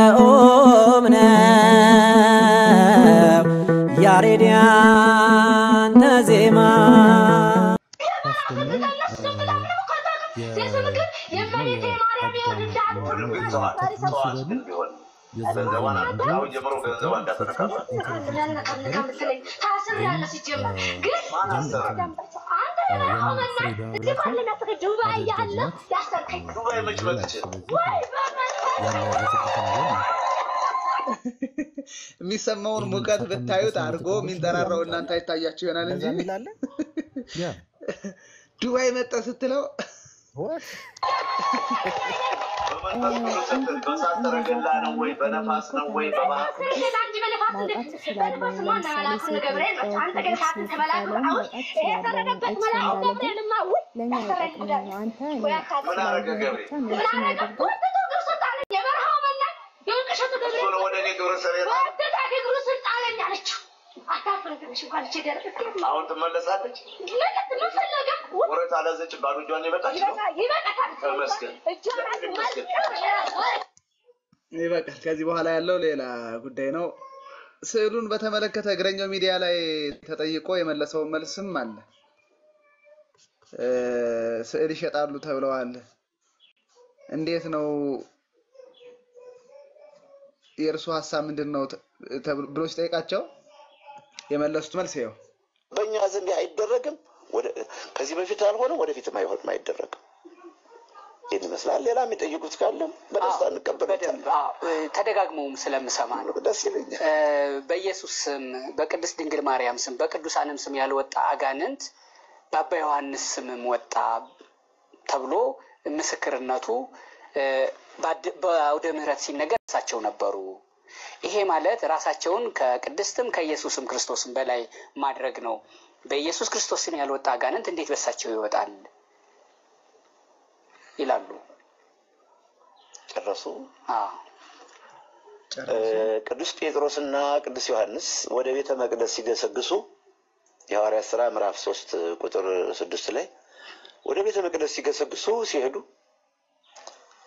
ጣዕም ነው ያሬድያን ዜማ የሚሰማውን ሙቀት ብታዩት አድርጎ ሚንጠራራው እናንተ አይታያችሁ ይሆናል እንጂ ዱባይ መጣ ስትለው አሁን ተመለሳለች ወራት አላዘች ባዶ ጆን ይመጣች ነው ይበቃል። ከዚህ በኋላ ያለው ሌላ ጉዳይ ነው። ስዕሉን በተመለከተ እግረኛው ሚዲያ ላይ ተጠይቆ የመለሰው መልስም አለ። ስዕል ይሸጣሉ ተብለዋል። እንዴት ነው የእርሱ ሐሳብ ምንድነው ብሎ ሲጠይቃቸው የመለሱት መልስ ይኸው። በእኛ ዘንድ አይደረግም፣ ከዚህ በፊት አልሆነ ወደፊትም አይደረግም። ይሄን ይመስላል። ሌላ የሚጠይቁት ካለ በደስታ እንቀበላለን። ተደጋግመውም ስለምሰማ ነው ደስ ይለኛል። በኢየሱስ ስም፣ በቅድስት ድንግል ማርያም ስም፣ በቅዱሳንም ስም ያልወጣ አጋንንት በአባ ዮሐንስ ስምም ወጣ ተብሎ ምስክርነቱ በአውደ ምሕረት ሲነገር እሳቸው ነበሩ። ይሄ ማለት ራሳቸውን ከቅድስትም ከኢየሱስም ክርስቶስም በላይ ማድረግ ነው። በኢየሱስ ክርስቶስ ስም ያልወጣ አጋንንት እንዴት በሳቸው ይወጣል ይላሉ። ጨረሱ። ቅዱስ ጴጥሮስና ቅዱስ ዮሐንስ ወደ ቤተ መቅደስ ሲገሰግሱ የሐዋርያት ሥራ ምዕራፍ 3 ቁጥር 6 ላይ ወደ ቤተ መቅደስ ሲገሰግሱ ሲሄዱ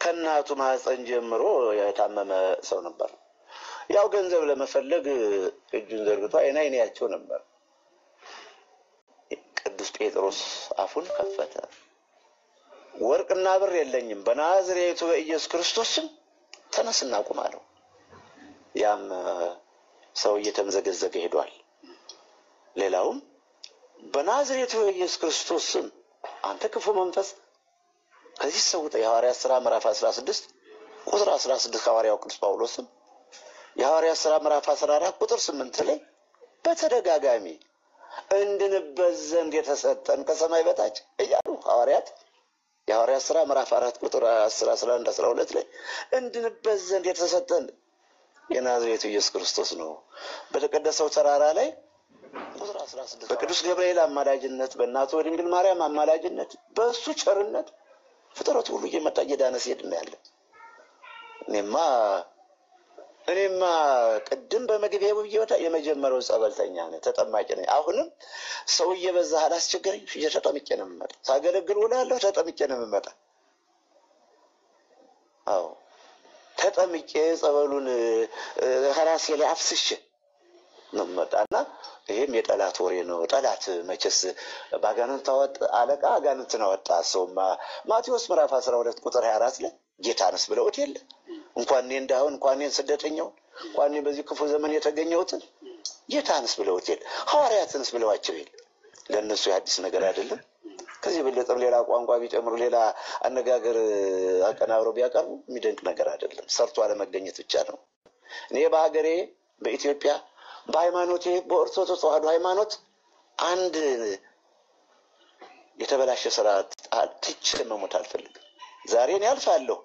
ከእናቱ ማህፀን ጀምሮ የታመመ ሰው ነበር። ያው ገንዘብ ለመፈለግ እጁን ዘርግቶ አይን ያቸው ነበር። ቅዱስ ጴጥሮስ አፉን ከፈተ። ወርቅና ብር የለኝም፣ በናዝሬቱ በኢየሱስ ክርስቶስ ስም ተነስና ቁም አለው። ያም ሰው እየተምዘገዘገ ሄዷል። ሌላውም በናዝሬቱ በኢየሱስ ክርስቶስ ስም አንተ ክፉ መንፈስ ከዚህ ሰው የሐዋርያት ሥራ ምዕራፍ 16 ቁጥር 16 ሐዋርያው ቅዱስ ጳውሎስም የሐዋርያት ሥራ ምዕራፍ 14 ቁጥር 8 ላይ በተደጋጋሚ እንድንበት ዘንድ የተሰጠን ከሰማይ በታች እያሉ ሐዋርያት የሐዋርያት ሥራ ምዕራፍ 4 ቁጥር 10 11 12 ላይ እንድንበት ዘንድ የተሰጠን የናዝሬቱ ኢየሱስ ክርስቶስ ነው። በተቀደሰው ተራራ ላይ ቁጥር 16 በቅዱስ ገብርኤል አማላጅነት በእናቱ በድንግል ማርያም አማላጅነት በእሱ ቸርነት ፍጥረቱ ሁሉ እየመጣ እየዳነ ሲሄድ ነው ያለ። እኔማ ቅድም በመግቢያው ብዬወጣ የመጀመሪያው ጸበልተኛ ነኝ፣ ተጠማቂ ነኝ። አሁንም ሰው እየበዛ አላስቸገረኝ፣ እየተጠምቄ ነው የምመጣ። ሳገለግል ውላለሁ፣ ተጠምቄ ነው የምመጣ። አዎ ተጠምቄ ጸበሉን ራሴ ላይ አፍስሼ ነው የምመጣና ይሄም የጠላት ወሬ ነው። ጠላት መቼስ ባጋንንት ታወጣ አለቃ አጋንንትን አወጣ። ሰውማ ማቴዎስ ምዕራፍ 12 ቁጥር 24 ላይ ጌታንስ ብለውት የለ እንኳን እኔ እንዳሁን እንኳን እኔን ስደተኛው እንኳን እኔ በዚህ ክፉ ዘመን የተገኘሁትን ጌታንስ ብለውት የለ ሐዋርያትንስ ብለዋቸው የለ። ለነሱ የአዲስ ነገር አይደለም። ከዚህ በለጠም ሌላ ቋንቋ ቢጨምሩ ሌላ አነጋገር አቀናብረው ቢያቀርቡ የሚደንቅ ነገር አይደለም። ሰርቶ አለመገኘት ብቻ ነው። እኔ በሀገሬ በኢትዮጵያ በሃይማኖቴ በኦርቶዶክስ ተዋህዶ ሃይማኖት አንድ የተበላሸ ስርዓት ትቼ መሞት አልፈልግም። ዛሬ እኔ አልፋለሁ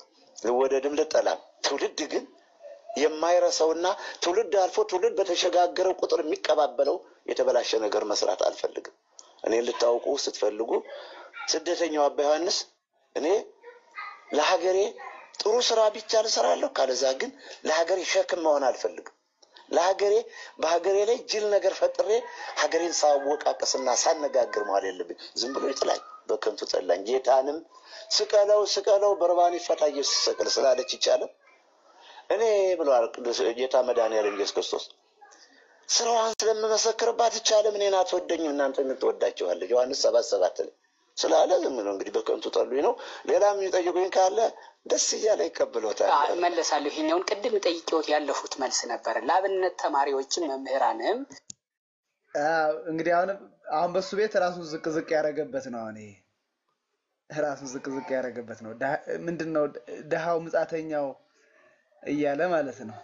ወደድም ልጠላም። ትውልድ ግን የማይረሳውና ትውልድ አልፎ ትውልድ በተሸጋገረው ቁጥር የሚቀባበለው የተበላሸ ነገር መስራት አልፈልግም። እኔ ልታውቁ ስትፈልጉ ስደተኛው አባ ዮሐንስ እኔ ለሀገሬ ጥሩ ስራ ብቻ ልሰራለሁ፣ ካለዛ ግን ለሀገሬ ሸክም መሆን አልፈልግም። ለሀገሬ በሀገሬ ላይ ጅል ነገር ፈጥሬ ሀገሬን ሳወቃቀስና ሳነጋግር ማለት የለብኝ። ዝም ብሎ ይጥላል። በከንቱ ጠላኝ። ጌታንም ስቀለው በርባን ይፈታ ኢየሱስ ሰቀል ስላለች ይቻላል እኔ ብሏል ቅዱስ ጌታ መድኃኒዓለም ኢየሱስ ክርስቶስ። ስራዋን ስለምመሰክርባት ይቻላል እኔን አትወደኝም እናንተ የምትወዳቸዋለህ ዮሐንስ 7:7 ላይ ስላለ ዝም ነው እንግዲህ በከንቱ ጠሉኝ ነው። ሌላም የሚጠይቁኝ ካለ ደስ እያለ ይቀበሉታል። መለሳለሁ። ይሄኛውን ቅድም ጠይቄዎት ያለፉት መልስ ነበር። ለአብነት ተማሪዎችም መምህራንም እንግዲህ አሁን በሱ ቤት ራሱ ዝቅ ያረገበት ነው። እኔ ራሱ ዝቅ ያረገበት ነው። ምንድነው ደሃው ምጻተኛው እያለ ማለት ነው።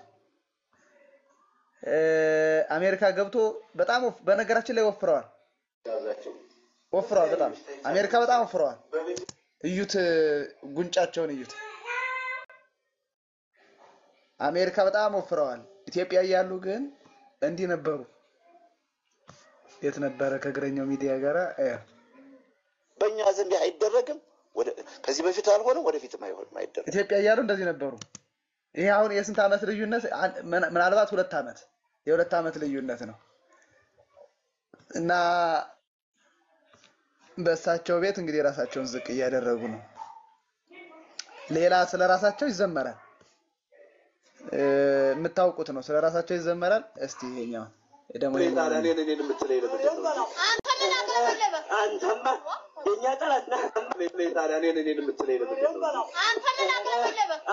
አሜሪካ ገብቶ በጣም በነገራችን ላይ ወፍረዋል በጣም አሜሪካ በጣም ወፍረዋል። እዩት ጉንጫቸውን እዩት። አሜሪካ በጣም ወፍረዋል። ኢትዮጵያ ያሉ ግን እንዲህ ነበሩ። የት ነበረ ከእግረኛው ሚዲያ ጋራ በእኛ ዘንድ አይደረግም። ከዚህ በፊት አልሆነም ወደፊትም አይደረግም። ኢትዮጵያ ያሉ እንደዚህ ነበሩ። ይሄ አሁን የስንት ዓመት ልዩነት? ምናልባት 2 ዓመት የ2 ዓመት ልዩነት ነው። እና በእሳቸው ቤት እንግዲህ ራሳቸውን ዝቅ እያደረጉ ነው። ሌላ ስለራሳቸው ይዘመራል። የምታውቁት ነው። ስለራሳቸው ይዘመራል። እስቲ ይሄኛው ደግሞ አንተማ የኛ ጠላት ነህ።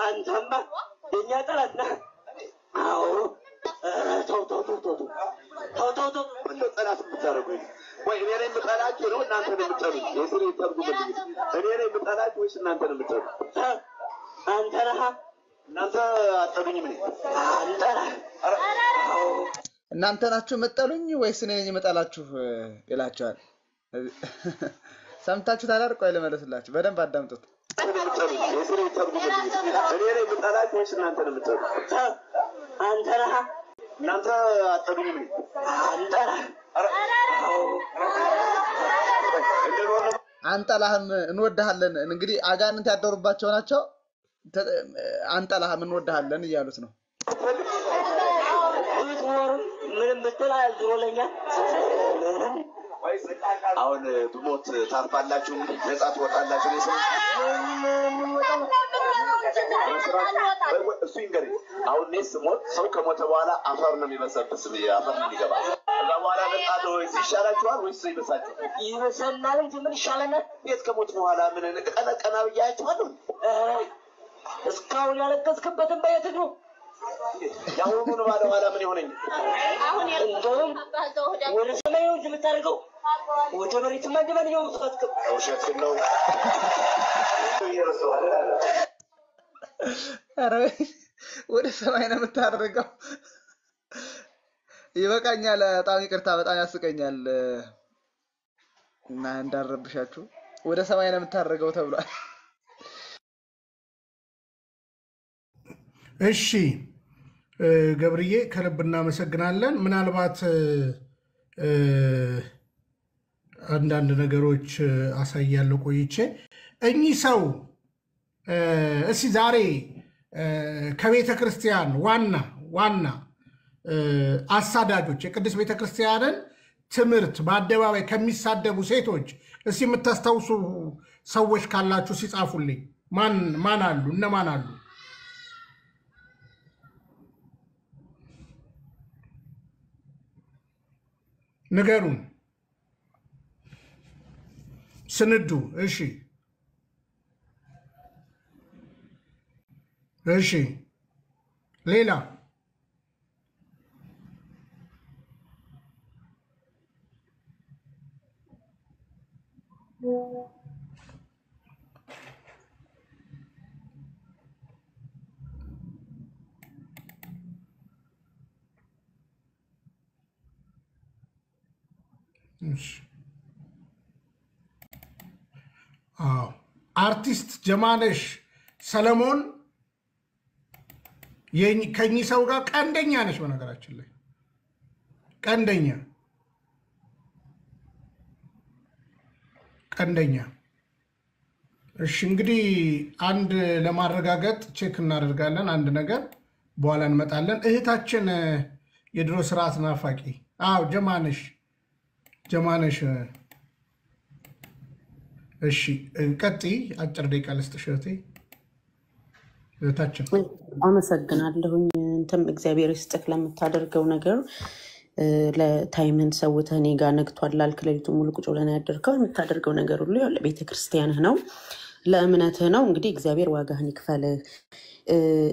አንተማ የኛ ጠላት ነህ። አዎ ተው ጠላት የምታደርጉኝ ወይ እኔ ነኝ የምጠላችሁ ነው እናንተ ነው የምትጠሉኝ? የስሬ ተርጉምልኝ። እኔ ነኝ የምጠላችሁ ወይስ እናንተ ነው የምትጠሉኝ? አንተ ነህ። እናንተ አጠሉኝም እኔ አንተ ነህ። እናንተ ናችሁ የምትጠሉኝ ወይስ እኔ ነኝ የምጠላችሁ ይላችኋል። ሰምታችሁ ታላር ቆይ ልመለስላችሁ። በደንብ አዳምጡት። የስሬ ተርጉምልኝ። እኔ ነኝ የምጠላችሁ ወይስ እናንተ ነው የምትጠሉኝ? አንተ ነህ። እናንተ አጠሉኝም እኔ አንተ ነህ። አንጠላህም እንወድሃለን። እንግዲህ አጋንንት ያደሩባቸው ናቸው። አንጠላህም እንወድሃለን እያሉት ነው። ምንም ብትል አልዞለኛ አሁን ብሞት ታርፋላችሁ፣ ነጻ ትወጣላችሁ። እሱ ይንገረኝ። አሁን እኔስ ሞት ሰው ከሞተ በኋላ አፈር ነው የሚበሰብስ፣ አፈር ነው የሚገባ። ከዛ በኋላ ነጻ ወይስ ይሻላችኋል ወይስ ይበሳችሁ? ይበሰናል እንጂ ምን ይሻለናል? ቤት ከሞት በኋላ ምን ቀና ብያችኋለሁ። እስካሁን ያለቀስክበትን በየት ነው? ያውሩን ባለ በኋላ ምን ይሆነኝ? እንደውም ወደ ሰማይ ነው የምታደርገው። ወደ መሬት ማንደበል ነው የምትፈትከው። ውሸት ነው። ኧረ ወደ ሰማይ ነው የምታደርገው። ይበቃኛል። በጣም ይቅርታ፣ በጣም ያስቀኛል እና እንዳረብሻችሁ። ወደ ሰማይ ነው የምታደርገው ተብሏል። እሺ ገብርዬ ከልብ እናመሰግናለን። ምናልባት አንዳንድ ነገሮች አሳያለሁ ቆይቼ። እኚህ ሰው እስኪ ዛሬ ከቤተ ክርስቲያን ዋና አሳዳጆች የቅድስት ቤተ ክርስቲያንን ትምህርት በአደባባይ ከሚሳደቡ ሴቶች እስኪ የምታስታውሱ ሰዎች ካላችሁ ሲጻፉልኝ። ማን አሉ? እነማን አሉ? ንገሩን። ስንዱ እሺ ሌላ አርቲስት ጀማነሽ ሰለሞን ከኚህ ሰው ጋር ቀንደኛ ነች። በነገራችን ላይ ቀንደኛ። እሺ እንግዲህ አንድ ለማረጋገጥ ቼክ እናደርጋለን። አንድ ነገር በኋላ እንመጣለን። እህታችን የድሮ ስርዓት ናፋቂ ጀማነሽ እሺ ቀጥይ አጭር ደቂቃ ልስጥሽ እህቴ እህታችን አመሰግናለሁኝ እንተም እግዚአብሔር ይስጥክ ለምታደርገው ነገር ለታይምን ሰውተህ እኔ ጋር ነግቷል ላልክ ሌሊቱን ሙሉ ቁጭ ብለን ያደርከው የምታደርገው ነገር ሁሉ ያው ለቤተ ክርስቲያንህ ነው ለእምነትህ ነው እንግዲህ እግዚአብሔር ዋጋህን ይክፈልህ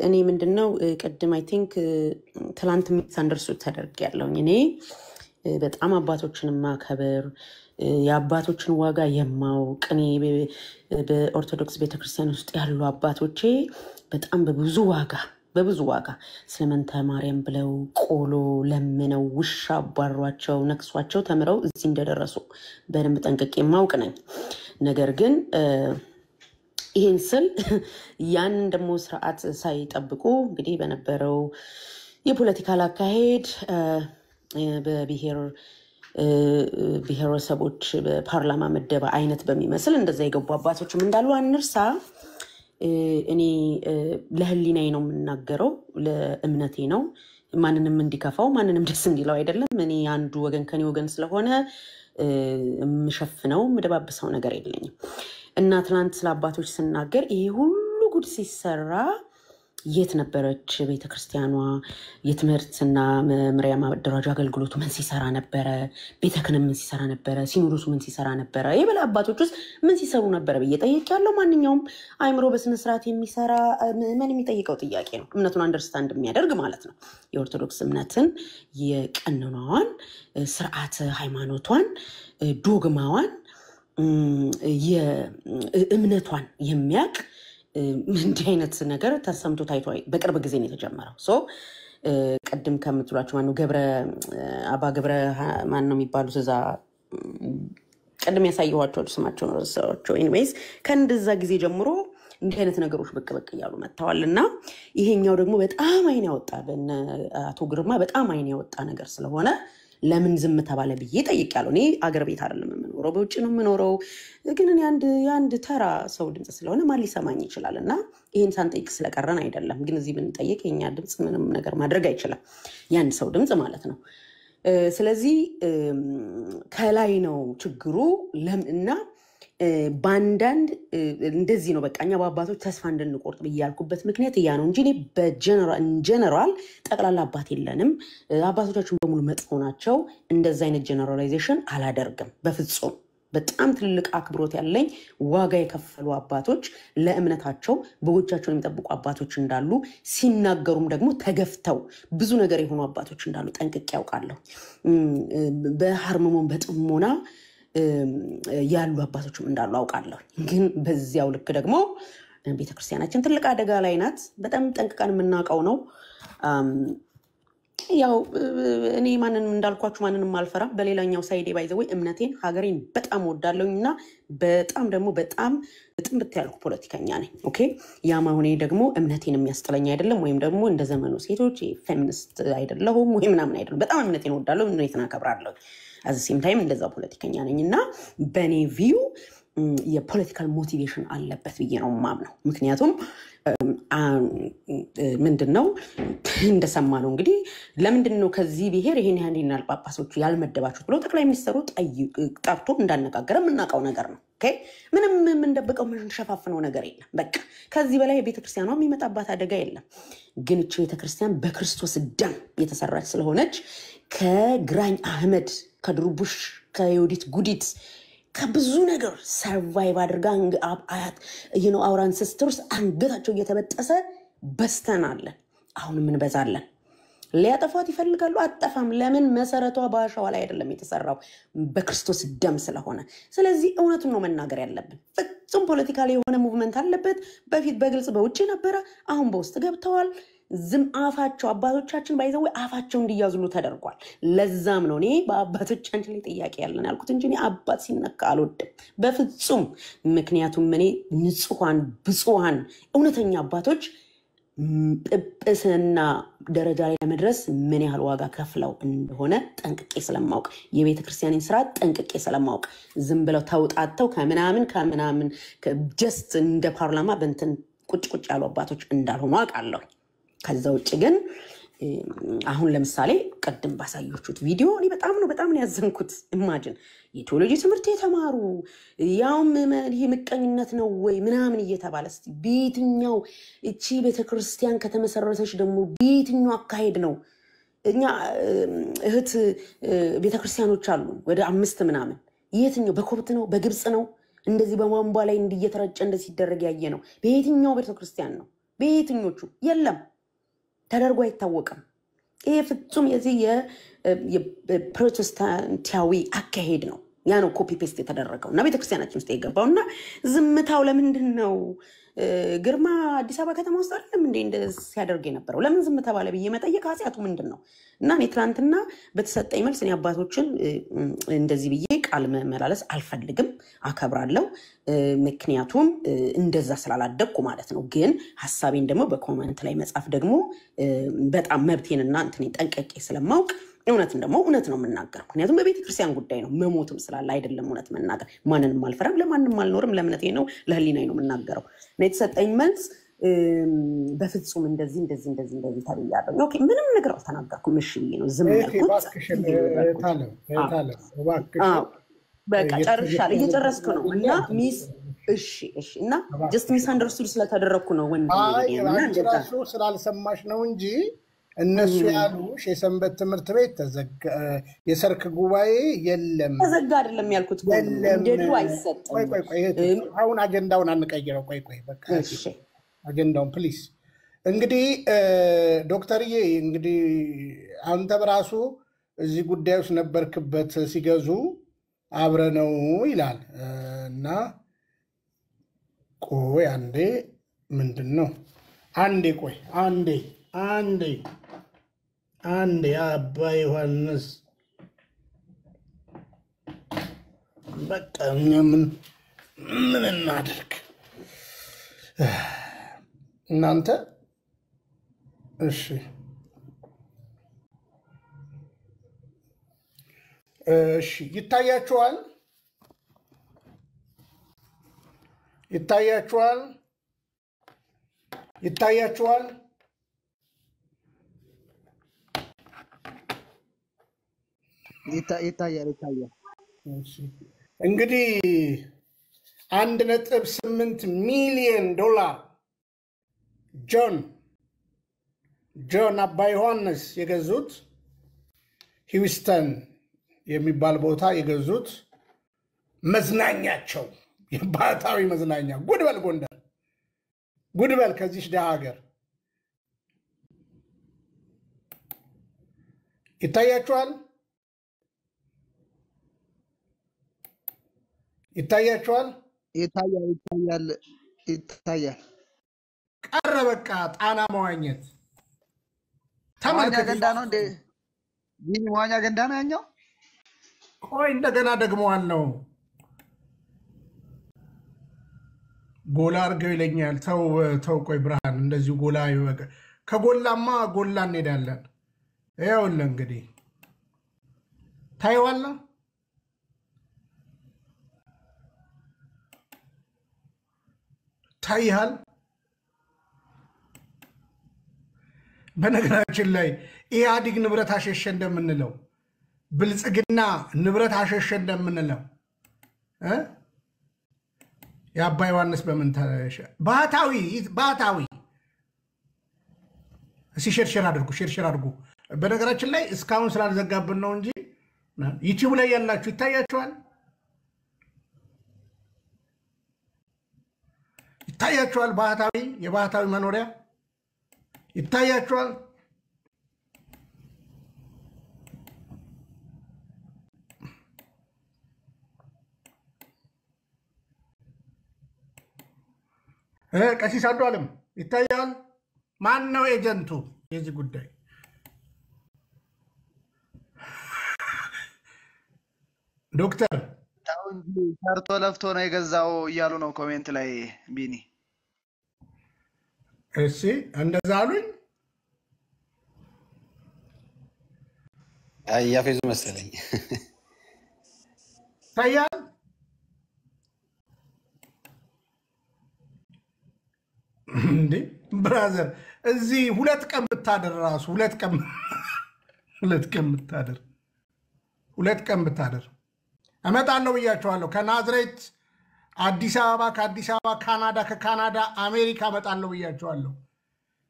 እኔ ምንድነው ቅድም አይ ቲንክ ትላንት ሚስአንደርስቱድ ተደርጊያለሁኝ እኔ በጣም አባቶችን ማከበር የአባቶችን ዋጋ የማውቅ እኔ በኦርቶዶክስ ቤተክርስቲያን ውስጥ ያሉ አባቶቼ በጣም በብዙ ዋጋ ስለመንተ ማርያም ብለው ቆሎ ለምነው ውሻ አባሯቸው ነክሷቸው ተምረው እዚህ እንደደረሱ በደንብ ጠንቅቄ ማውቅ ነኝ ነገር ግን ይሄን ስል ያን ደሞ ስርዓት ሳይጠብቁ እንግዲህ በነበረው የፖለቲካል አካሄድ ብሔረሰቦች በፓርላማ መደባ አይነት በሚመስል እንደዛ የገቡ አባቶችም እንዳሉ አንርሳ እኔ ለህሊናዬ ነው የምናገረው ለእምነቴ ነው ማንንም እንዲከፋው ማንንም ደስ እንዲለው አይደለም እኔ አንዱ ወገን ከኔ ወገን ስለሆነ ምሸፍነው ምደባብሰው ነገር የለኝም እና ትላንት ስለ አባቶች ስናገር ይሄ ሁሉ ጉድ ሲሰራ የት ነበረች ቤተክርስቲያኗ የትምህርትና መምሪያ ማደራጃ አገልግሎቱ ምን ሲሰራ ነበር ቤተክንም ምን ሲሰራ ነበር ሲኖዶሱ ምን ሲሰራ ነበር የበላ አባቶች ውስጥ ምን ሲሰሩ ነበር በየጠየቅያለው ማንኛውም አይምሮ በስነ ስርዓት የሚሰራ ምን የሚጠይቀው ጥያቄ ነው እምነቱን አንደርስታንድ የሚያደርግ ማለት ነው የኦርቶዶክስ እምነትን የቀኖናዋን ስርዓት ሃይማኖቷን ዶግማዋን የእምነቷን የሚያቅ እንዲህ አይነት ነገር ተሰምቶ ታይቶ በቅርብ ጊዜ ነው የተጀመረው ሶ ቀድም ከምትሏቸው አባ ገብረ ማን ነው የሚባሉት እዛ ቀድም ያሳየኋቸው ስማቸው ነው ኤኒዌይስ ከእንደዛ ጊዜ ጀምሮ እንዲህ አይነት ነገሮች በቅ ይያሉ መጣዋልና ይሄኛው ደግሞ በጣም አይን ያወጣ አቶ ግርማ በጣም አይን ያወጣ ነገር ስለሆነ ለምን ዝም ተባለ ብዬ ጠይቄያለሁ እኔ አገር ቤት አይደለም የምኖረው በውጭ ነው የምኖረው ግን እኔ አንድ ተራ ሰው ድምጽ ስለሆነ ማን ሊሰማኝ ይችላልና ይሄን ሳንጠይቅ ስለቀረን አይደለም ግን እዚህ ብንጠይቅ የኛ ድምጽ ምንም ነገር ማድረግ አይችልም ያን ሰው ድምጽ ማለት ነው ስለዚህ ከላይ ነው ችግሩ ለምንና ባንዳንድ እንደዚህ ነው በቃኛ በአባቶች ተስፋ እንድንቆርጥ በያልኩበት ምክንያት ያ ነው እንጂ በጀነራል ጠቅላላ አባት የለንም አባቶቻችን በሙሉ መጥፎ ናቸው እንደዛ አይነት ጀነራላይዜሽን አላደርግም በፍጹም በጣም ትልቅ አክብሮት ያለኝ ዋጋ የከፈሉ አባቶች ለእምነታቸው በጎቻቸውን የሚጠብቁ አባቶች እንዳሉ ሲናገሩም ደግሞ ተገፍተው ብዙ ነገር የሆኑ አባቶች እንዳሉ ጠንቅቄ ያውቃለሁ በሃርመሞን በጥሞና ያሉ አባቶችም እንዳሉ አውቃለሁ ግን በዚያው ልክ ደግሞ ቤተክርስቲያናችን ትልቅ አደጋ ላይ ናት በጣም ጠንቅቀን የምናውቀው ነው ያው እኔ ማንንም እንዳልኳችሁ ማንንም አልፈራም በሌላኛው ሳይዴ ባይዘው እምነቴን ሀገሬን በጣም ወዳለሁኝና በጣም ደግሞ በጣም ጥምብት ያልኩ ፖለቲከኛ ነኝ ኦኬ ያማሁኔ ደግሞ እምነቴን የሚያስጠለኝ አይደለም ወይም ደግሞ እንደ ዘመኑ ሴቶች ፌሚኒስት አይደለሁም ወይ ምናምን አይደለም በጣም እምነቴን ወዳለሁ እምነቴን አከብራለሁ at the same time እንደዛ ፖለቲከኛ ነኝና በኔ ቪው የፖለቲካል ሞቲቬሽን አለበት ብዬ ነው ማምነው ምክንያቱም ምንድነው እንደሰማነው እንግዲህ ለምንድነው ከዚህ ብሄር ይሄን ያንዲናል ጳጳሶቹ ያልመደባችሁ ብሎ ጠቅላይ ሚኒስትሩ ጠርቶ እንዳነጋገረ ምናቀው ነገር ነው ኦኬ ምንም እንደበቀው ምን ሸፋፍነው ነገር የለም በቃ ከዚህ በላይ ቤተክርስቲያኗ የሚመጣባት አደጋ የለም ግን እቺ ቤተክርስቲያን በክርስቶስ ደም የተሰራች ስለሆነች ከግራኝ አህመድ ከድሩቡሽ ከዮዲት ጉዲት ከብዙ ነገር ሰርቫይቭ አድርጋ አያት our ancestors አንገታቸው እየተበጠሰ በስተናል አሁን ምን በዛለን ሊያጠፋት ይፈልጋሉ አጠፋም ለምን መሰረቷ ባሻዋ ላይ አይደለም የተሰራው በክርስቶስ ደም ስለሆነ ስለዚህ እውነቱን ነው መናገር ያለብን ፍጹም ፖለቲካሊ የሆነ ሙቭመንት አለበት በፊት በግልጽ በውጪ ነበር አሁን በውስጥ ገብተዋል ዝም አፋቸው አባቶቻችን ባይዘው አፋቸው እንዲያዙሉ ተደርጓል ለዛም ነው እኔ በአባቶቻችን ላይ ጥያቄ ያለን ያልኩት እንጂ እኔ አባት ሲነካ አልወድም በፍጹም ምክንያቱም እኔ ንጹሃን ብጹሃን እውነተኛ አባቶች ጵጵስና ደረጃ ላይ ለመድረስ ምን ያህል ዋጋ ከፍለው እንደሆነ ጠንቅቄ ስለማውቅ የቤተ ክርስቲያንን ስራ ጠንቅቄ ስለማውቅ ዝም ብለው ተውጣጣው ከመናምን ጀስት እንደ ፓርላማ በእንትን ቁጭ ያሉ አባቶች እንዳልሆኑ አውቃለሁ ከዛ ውጪ ግን አሁን ለምሳሌ ቀደም ባሳያችሁት ቪዲዮ እኔ በጣም ነው ያዘንኩት። ኢማጂን የቴዎሎጂ ትምህርት የተማሩ ያውም ይሄ ምቀኝነት ነው ወይ ምናምን እየተባለ እስቲ በየትኛው እቺ ቤተክርስቲያን ከተመሰረተች ደግሞ በየትኛው አካሄድ ነው? እኛ እህት ቤተክርስቲያኖች አሉ ወደ 5 ምናምን። የትኛው በኮብት ነው በግብጽ ነው እንደዚህ በማንቧ ላይ እንዲየተረጨ እንደዚህ ሲደረግ ያየ ነው? በየትኛው ቤተክርስቲያን ነው? በየትኞቹ? የለም ተደርጎ አይታወቅም። ይሄ ፍጹም የዚህ የፕሮቴስታንታዊ አካሄድ ነው። ያ ነው ኮፒ ፔስት የተደረገው እና ቤተክርስቲያናችን ውስጥ የገባው እና ዝምታው ለምንድን ነው? ግርማ አዲስ አበባ ከተማ ውስጥ አይደለም እንዴ እንደዚህ ሲያደርግ የነበረው? ለምን ዝም ተባለ ብዬ መጠየቅ ኃጢአቱ ምንድን ነው? እና እኔ ትናንትና በተሰጠኝ መልስ እኔ አባቶችን እንደዚህ ብዬ ቃል መመላለስ አልፈልግም፣ አከብራለሁ። ምክንያቱም እንደዛ ስላላደግኩ ማለት ነው። ግን ሀሳቤን ደግሞ በኮመንት ላይ መጻፍ ደግሞ በጣም መብቴንና እንትኔን ጠንቀቄ ስለማውቅ እውነትን ደግሞ እውነት ነው የምናገረው። ምክንያቱም በቤተ ክርስቲያን ጉዳይ ነው፣ መሞትም ስላለ አይደለም እውነት መናገር። ማንንም አልፈራም፣ ለማንም አልኖርም፣ ለእምነቴ ነው ለህሊናዬ ነው የምናገረው። እና የተሰጠኝ መልስ በፍጹም እንደዚህ ተብያለሁ። ኦኬ ምንም ነገር አልተናገርኩም። እሺ ብዬ ነው ዝም ያልኩት። በቃ ጨርሻለሁ፣ እየጨረስኩ ነው። እና እሺ እና ጀስት ሚስ አንደርስቱድ ስለተደረግኩ ነው ራሱ ስላልሰማሽ ነው እንጂ እነሱ ያሉሽ የሰንበት ትምህርት ቤት ተዘጋ፣ የሰርክ ጉባኤ የለም። ተዘጋ አይደለም ያልኩት፣ እንደዱ አይሰጥም። ቆይ አሁን አጀንዳውን አንቀይረው። ቆይ በቃ እሺ አጀንዳውን ፕሊዝ። እንግዲህ ዶክተርዬ እንግዲህ አንተ በራሱ እዚህ ጉዳይ ውስጥ ነበርክበት፣ ሲገዙ አብረነው ይላል እና ቆይ አንዴ ምንድን ነው ቆይ አንዴ አባ ዮሐንስ በቃ ምን እናድርግ እናንተ? እሺ ይታያችኋል? ይታያል። እንግዲህ $1.8 ሚሊዮን ጆን አባ ዮሐንስ የገዙት ሂውስተን የሚባል ቦታ የገዙት መዝናኛቸው የባህታዊ መዝናኛ ጉድበል ጎንደር ጉድበል ከዚህ ደሃ ሀገር ይታያችኋል? ይታያል። ቀረ በቃ ጣና መዋኘት መዋኛ ገንዳ ነው እንዴ? ይህ መዋኛ ገንዳ ነው ያኛው? ቆይ እንደገና ደግመዋል ነው ጎላ አድርገው ይለኛል። ተው ቆይ ብርሃን እንደዚሁ ጎላ ይወቀ ከጎላማ ጎላ እንሄዳለን። ይኸውልህ እንግዲህ ታይዋለህ። ታይሃል። በነገራችን ላይ ኢህአዲግ ንብረት አሸሸ እንደምንለው ብልጽግና ንብረት አሸሸ እንደምንለው የአባ ዮሐንስ በምን ተሸ? ባህታዊ እስኪ ሼር አድርጉ። በነገራችን ላይ እስካሁን ስላልዘጋብን ነው እንጂ ዩቲዩብ ላይ ያላችሁ ይታያችኋል። የባህታዊ መኖሪያ ይታያችኋል። ቀሲስ አንዱ ዓለም ይታያል። ማን ነው ኤጀንቱ የዚህ ጉዳይ? ዶክተር ሰርቶ ለፍቶ ነው የገዛው እያሉ ነው ኮሜንት ላይ ቢኒ። እሺ እንደዛ አሉኝ። ያፌዙ መሰለኝ ታያል። እንዴ ብራዘር እዚህ 2 ቀን ብታደር ራሱ 2 ቀን 2 ቀን ብታደር 2 ቀን ብታደር እመጣለሁ ብያቸዋለሁ። ከናዝሬት አዲስ አበባ፣ ከአዲስ አበባ ካናዳ፣ ከካናዳ አሜሪካ እመጣለሁ ብያቸዋለሁ።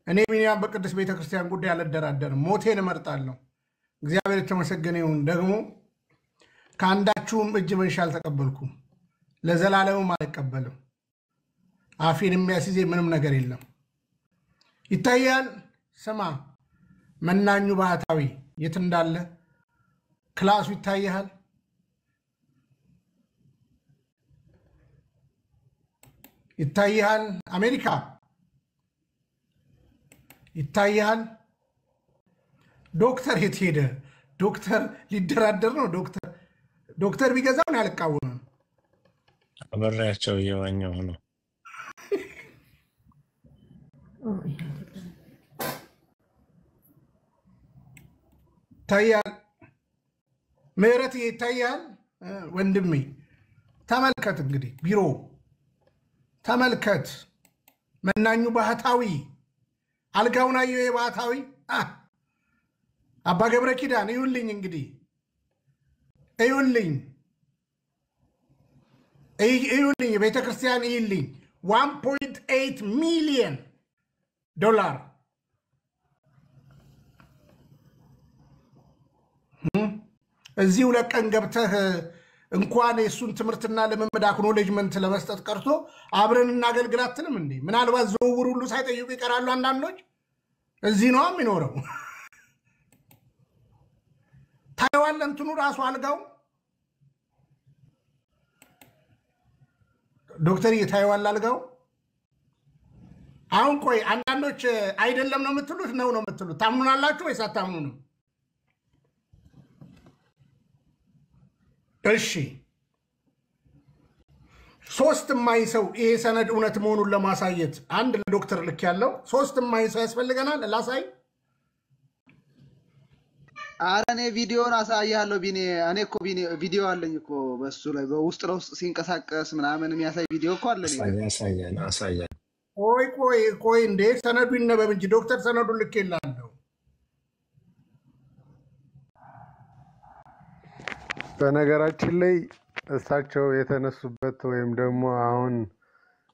እኔ ቢኒያም በቅዱስ ቤተክርስቲያን ጉዳይ አልደራደርም፣ ሞቴን እመርጣለሁ። እግዚአብሔር የተመሰገነ ይሁን። ደግሞ ከአንዳችሁም እጅ መንሻ አልተቀበልኩም፣ ለዘላለምም አልቀበልም። አፌን የሚያስይዘኝ ምንም ነገር የለም። ይታያል። ስማ መናኙ ባህታዊ የት እንዳለ ክላሱ ይታያል። ይታያል። አሜሪካ ይታያል። ዶክተር የት ሄደ? ዶክተር ሊደራደር ነው። ዶክተር ቢገዛው ነው ያልቃወመም። አበራቸው እየዋኘሁ ነው። ይታያል። ምህረት ይታያል። ወንድሜ ተመልከት፣ እንግዲህ ቢሮ ተመልከት። መናኙ ባህታዊ አልጋውን አየሁ። የባህታዊ አባ ገብረ ኪዳን እዩልኝ፣ እንግዲህ እዩልኝ፣ የቤተ ክርስቲያን እዩልኝ። $1.8 ሚሊዮን እዚህ 2 ቀን ገብተህ እንኳን የእሱን ትምህርትና ልምምድ አክኖሌጅመንት ለመስጠት ቀርቶ አብረን እናገልግል አትልም እንዴ? ምናልባት ዝውውር ሁሉ ሳይጠይቁ ይቀራሉ አንዳንዶች። እዚህ ነው የሚኖረው። ታይዋን እንትኑ ራሱ አልጋው ዶክተር ታይዋን አልጋው። አሁን ቆይ አንዳንዶች አይደለም ነው የምትሉት ነው የምትሉት? ታምኑናላችሁ ወይስ አታምኑንም? እሺ 3 የማይሰው ይሄ ሰነድ እውነት መሆኑን ለማሳየት አንድ ለዶክተር ልክ ያለው 3 የማይሰው ያስፈልገናል። ላሳይ። አረ እኔ ቪዲዮን አሳያለሁ ቢኒ። እኔ እኮ ቪዲዮ አለኝ እኮ በሱ ላይ በውስጥ ለውስጥ ሲንቀሳቀስ ምናምን የሚያሳይ ቪዲዮ እኮ አለ። አሳያለሁ። ቆይ እንዴ ሰነዱ ይነበብ እንጂ ዶክተር ሰነዱን ልክ ይላልው። በነገራችን ላይ እሳቸው የተነሱበት ወይም ደግሞ አሁን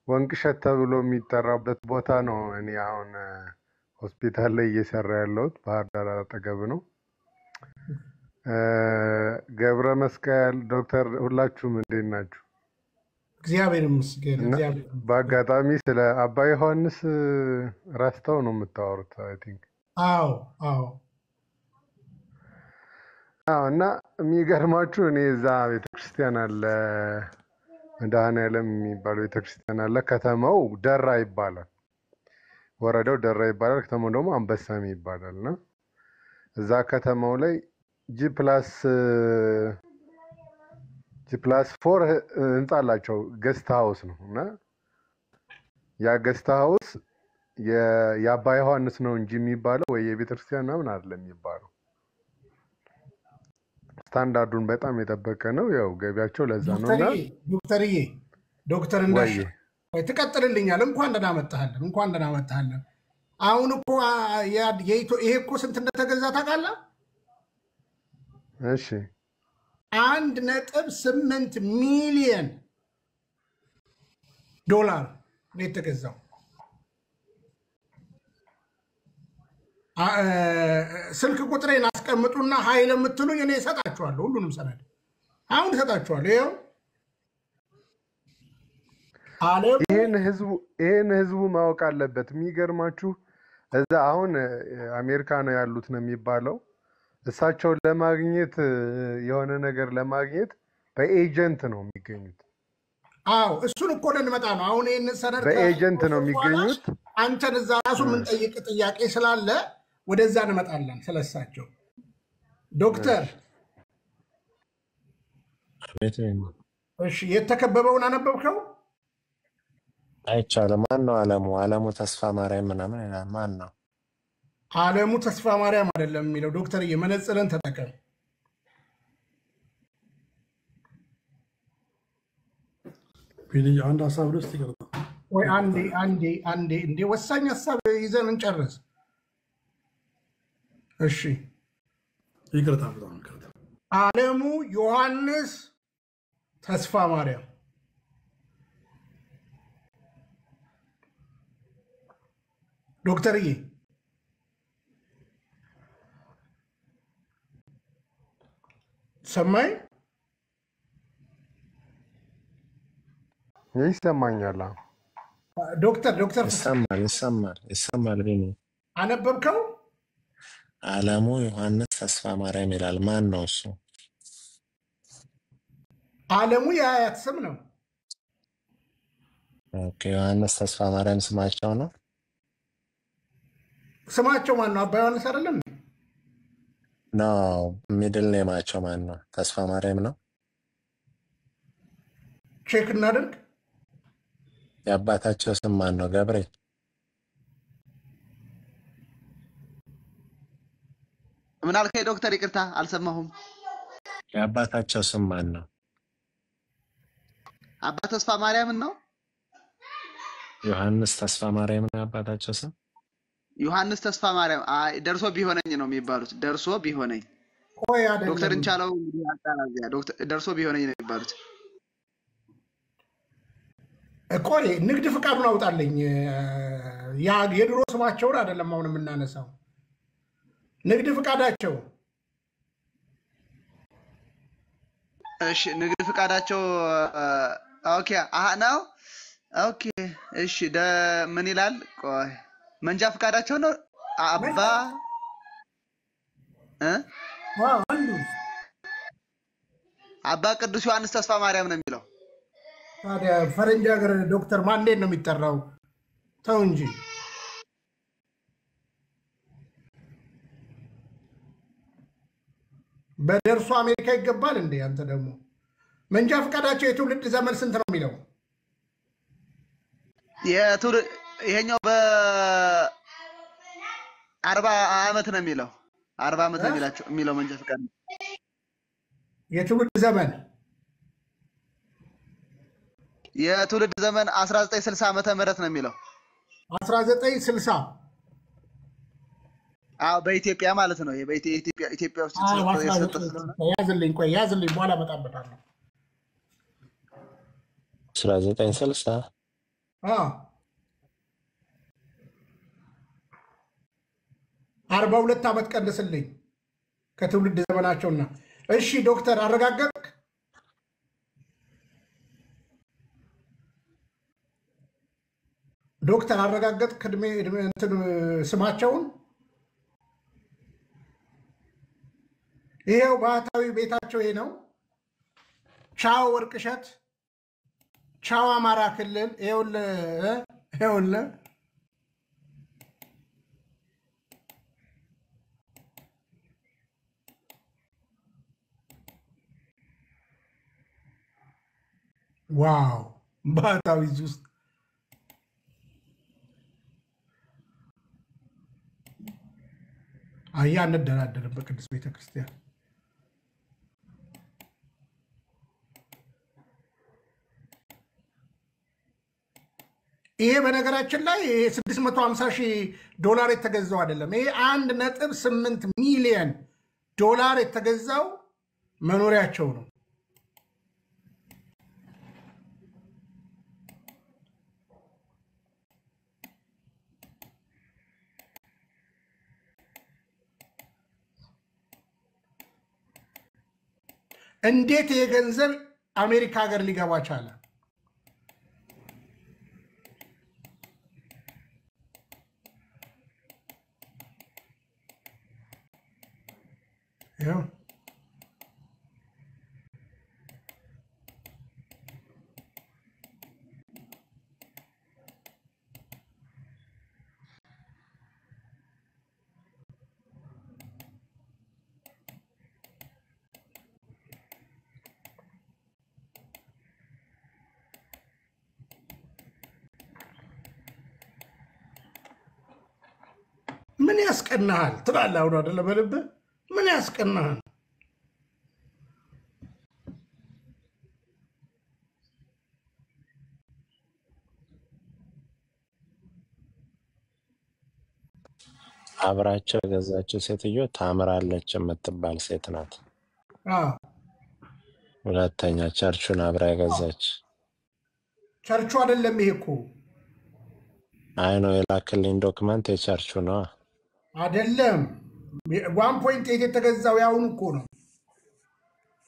ወንቅሸት ተብሎ የሚጠራበት ቦታ ነው። እኔ አሁን ሆስፒታል ላይ እየሰራ ያለሁት ባህር ዳር አጠገብ ነው። ገብረ መስቀል ዶክተር ሁላችሁም እንዴት ናችሁ? እግዚአብሔር ይመስገን። በአጋጣሚ ስለ አባ ዮሐንስ ረስተው ነው የምታወሩት አይ ቲንክ። አዎ እና የሚገርማችሁ እኔ እዛ ቤተክርስቲያን አለ መድኃኔዓለም የሚባል ቤተክርስቲያን አለ። ከተማው ደራ ይባላል፣ ወረዳው ደራ ይባላል፣ ከተማው ደግሞ አንበሳሜ ይባላል። እና እዛ ከተማው ላይ ጂ+4 ህንጻ አላቸው። ገስት ሃውስ ነው እና ያ ገስት ሃውስ የአባ ዮሐንስ ነው እንጂ የሚባለው ወይ የቤተክርስቲያን ምናምን አይደለም የሚባለው። ስታንዳርዱን በጣም የጠበቀ ነው። ያው ገቢያቸው ለዛ ነውና ዶክተር እንዳሽ ትቀጥልልኛል። እንኳን ደህና መጣህልን። አሁን እኮ ይሄ እኮ ስንት እንደተገዛ ታውቃለህ? እሺ 1.8 ሚሊዮን ዶላር ነው የተገዛው። ስልክ ቁጥሬን አስቀምጡና ኃይል የምትሉኝ እኔ እሰጣችኋለሁ። ሁሉንም ሰነድ አሁን እሰጣችኋለሁ። ይሄው ይሄን ህዝቡ ማወቅ አለበት። የሚገርማችሁ እዛ አሁን አሜሪካ ነው ያሉት ነው የሚባለው። እሳቸውን ለማግኘት የሆነ ነገር ለማግኘት በኤጀንት ነው የሚገኙት። እሱን እኮ ልንመጣ ነው። አሁን ይሄን ሰነድ በኤጀንት ነው የሚገኙት። አንተን እዛ ራሱ ምን ጠይቅ ጥያቄ ስላለ ወደዛ እንመጣለን። ስለሳቸው ዶክተር እሺ የተከበበውን አነበብከው? አይቻልም። ማን ነው አለሙ ተስፋ ማርያም ምናምን ማን ነው? አለሙ ተስፋ ማርያም አይደለም የሚለው ዶክተር የመነጽርን ተጠቀም። ቢኒ አንድ ሀሳብ ልስጥ ይቀርታ። ወይ አንዴ እንዴ ወሳኝ ሐሳብ ይዘን እንጨርስ። እሺ ይቅርታ በጣም ይቅርታ። ዓለሙ ዮሐንስ ተስፋ ማርያም ዶክተርዬ ሰማይ ይሰማኛል። ዶክተር ይሰማል ቢኒ አነበብከው? ዓለሙ ዮሐንስ ተስፋ ማርያም ይላል። ማን ነው እሱ? ዓለሙ የአያት ስም ነው። ኦኬ ዮሐንስ ተስፋ ማርያም ስማቸው ነው። ስማቸው ማን ነው? አባ ዮሐንስ አይደለም? ነው ሚድል ኔማቸው ማን ነው? ተስፋ ማርያም ነው። ቼክ እናድርግ። የአባታቸው ስም ማን ነው? ገብርኤል። ምን አልከኝ ዶክተር? ይቅርታ አልሰማሁም። የአባታቸው ስም ማን ነው? አባ ተስፋ ማርያም ነው። ዮሐንስ ተስፋ ማርያም ነው የአባታቸው ስም። ዮሐንስ ተስፋ ማርያም ደርሶ ቢሆነኝ ነው የሚባሉት። ደርሶ ቢሆነኝ ቆይ አይደለም ዶክተር እንቻለው እንግዲህ አጣራዚያ ዶክተር ደርሶ ቢሆነኝ ነው የሚባሉት። ቆይ ንግድ ፍቃዱን አውጣልኝ። ያ የድሮ ስማቸውን አይደለም አሁን የምናነሳው። ንግድ ፍቃዳቸው እሺ፣ ንግድ ፍቃዳቸው ኦኬ ነው። ኦኬ እሺ፣ ምን ይላል? ቆይ መንጃ ፍቃዳቸው ነው አባ አንዱ አባ ቅዱስ ዮሐንስ ተስፋ ማርያም ነው የሚለው። ታዲያ ፈረንጅ ሀገር ዶክተር ማን ነው የሚጠራው? ተው እንጂ። በደርሶ አሜሪካ ይገባል እንዴ? አንተ ደግሞ መንጃ ፍቃዳቸው የትውልድ ዘመን ስንት ነው የሚለው? ይሄኛው በ40 ዓመት ነው የሚለው። 40 ዓመት ነው የሚለው መንጃ ፍቃድ የትውልድ ዘመን 1960 ዓመተ ምህረት ነው የሚለው። 1960 በኢትዮጵያ ማለት ነው። ይሄ ኢትዮጵያ ውስጥ ያዝልኝ፣ ቆይ ያዝልኝ፣ በኋላ እመጣበታለሁ። 1960 42 ዓመት ቀንስልኝ ከትውልድ ዘመናቸውና። እሺ ዶክተር አረጋገጥክ? ዶክተር አረጋገጥክ እድሜ እንትን ስማቸውን? ይሄው ባህታዊ ቤታቸው ይሄ ነው። ቻው ወርቅሸት፣ ቻው አማራ ክልል። ይኸውልህ ዋው! ባህታዊ እዚህ ውስጥ አያ እንደራደርም በቅዱስ ቤተክርስቲያን። ይሄ በነገራችን ላይ $650,000 የተገዛው አይደለም። ይሄ $1.8 ሚሊዮን የተገዛው መኖሪያቸው ነው። እንዴት የገንዘብ አሜሪካ ሀገር ሊገባ ቻለ? ምን ያስቀናሃል ትላለህ? አሁን አይደለ በልብህ ምን ያስቀናሃል? አብራቸው የገዛችው ሴትዮ ታምራለች የምትባል ሴት ናት። አዎ ሁለተኛ ቸርቹን አብራ የገዛች ቸርቹ አይደለም ይሄ እኮ አይ ነው የላክልኝ ዶክመንት የቸርቹ ነው። አይደለም 1.8 የተገዛው ያሁኑ እኮ ነው።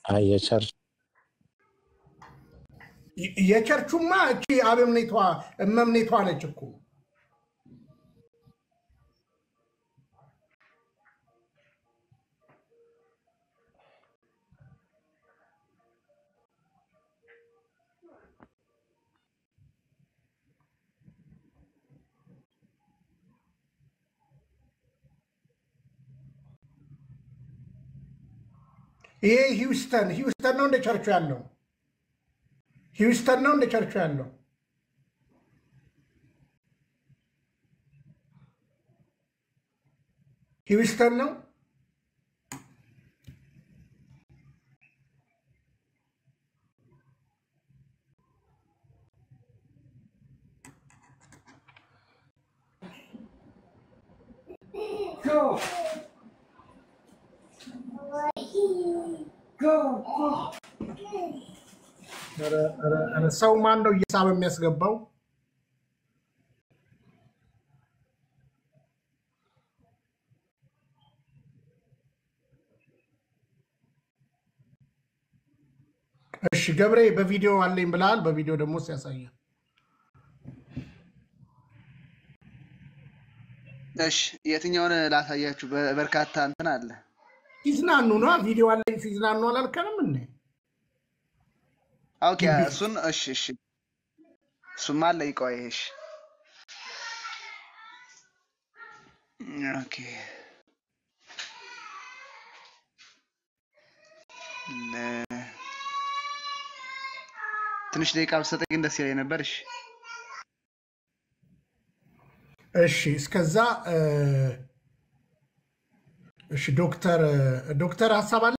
አይ የቸርች የቸርቹማ እቺ አበምኔቷ እመምኔቷ ነች እኮ ይሄ ሂውስተን ነው እንደ ቸርቹ ያለው ሂውስተን ነው እንደ ቸርቹ ያለው ሂውስተን ነው። ሰው ማን ነው እየሳበ የሚያስገባው? እሺ ገብሬ በቪዲዮ አለኝ ብለሃል። በቪዲዮ ደግሞ ሲያሳያል። እሺ የትኛውን ላሳያችሁ? በርካታ እንትን አለ። ሲዝናኑ ነው ቪዲዮ አለኝ ሲዝናኑ አላልከንም እንዴ? ኦኬ እሱን እሺ እሱማ አለ ይቆይ። እሺ ኦኬ ትንሽ ደቂቃ ብትሰጠኝ ደስ ይለኝ ነበር። እሺ እስከዛ እሺ ዶክተር ሀሳብ አለ?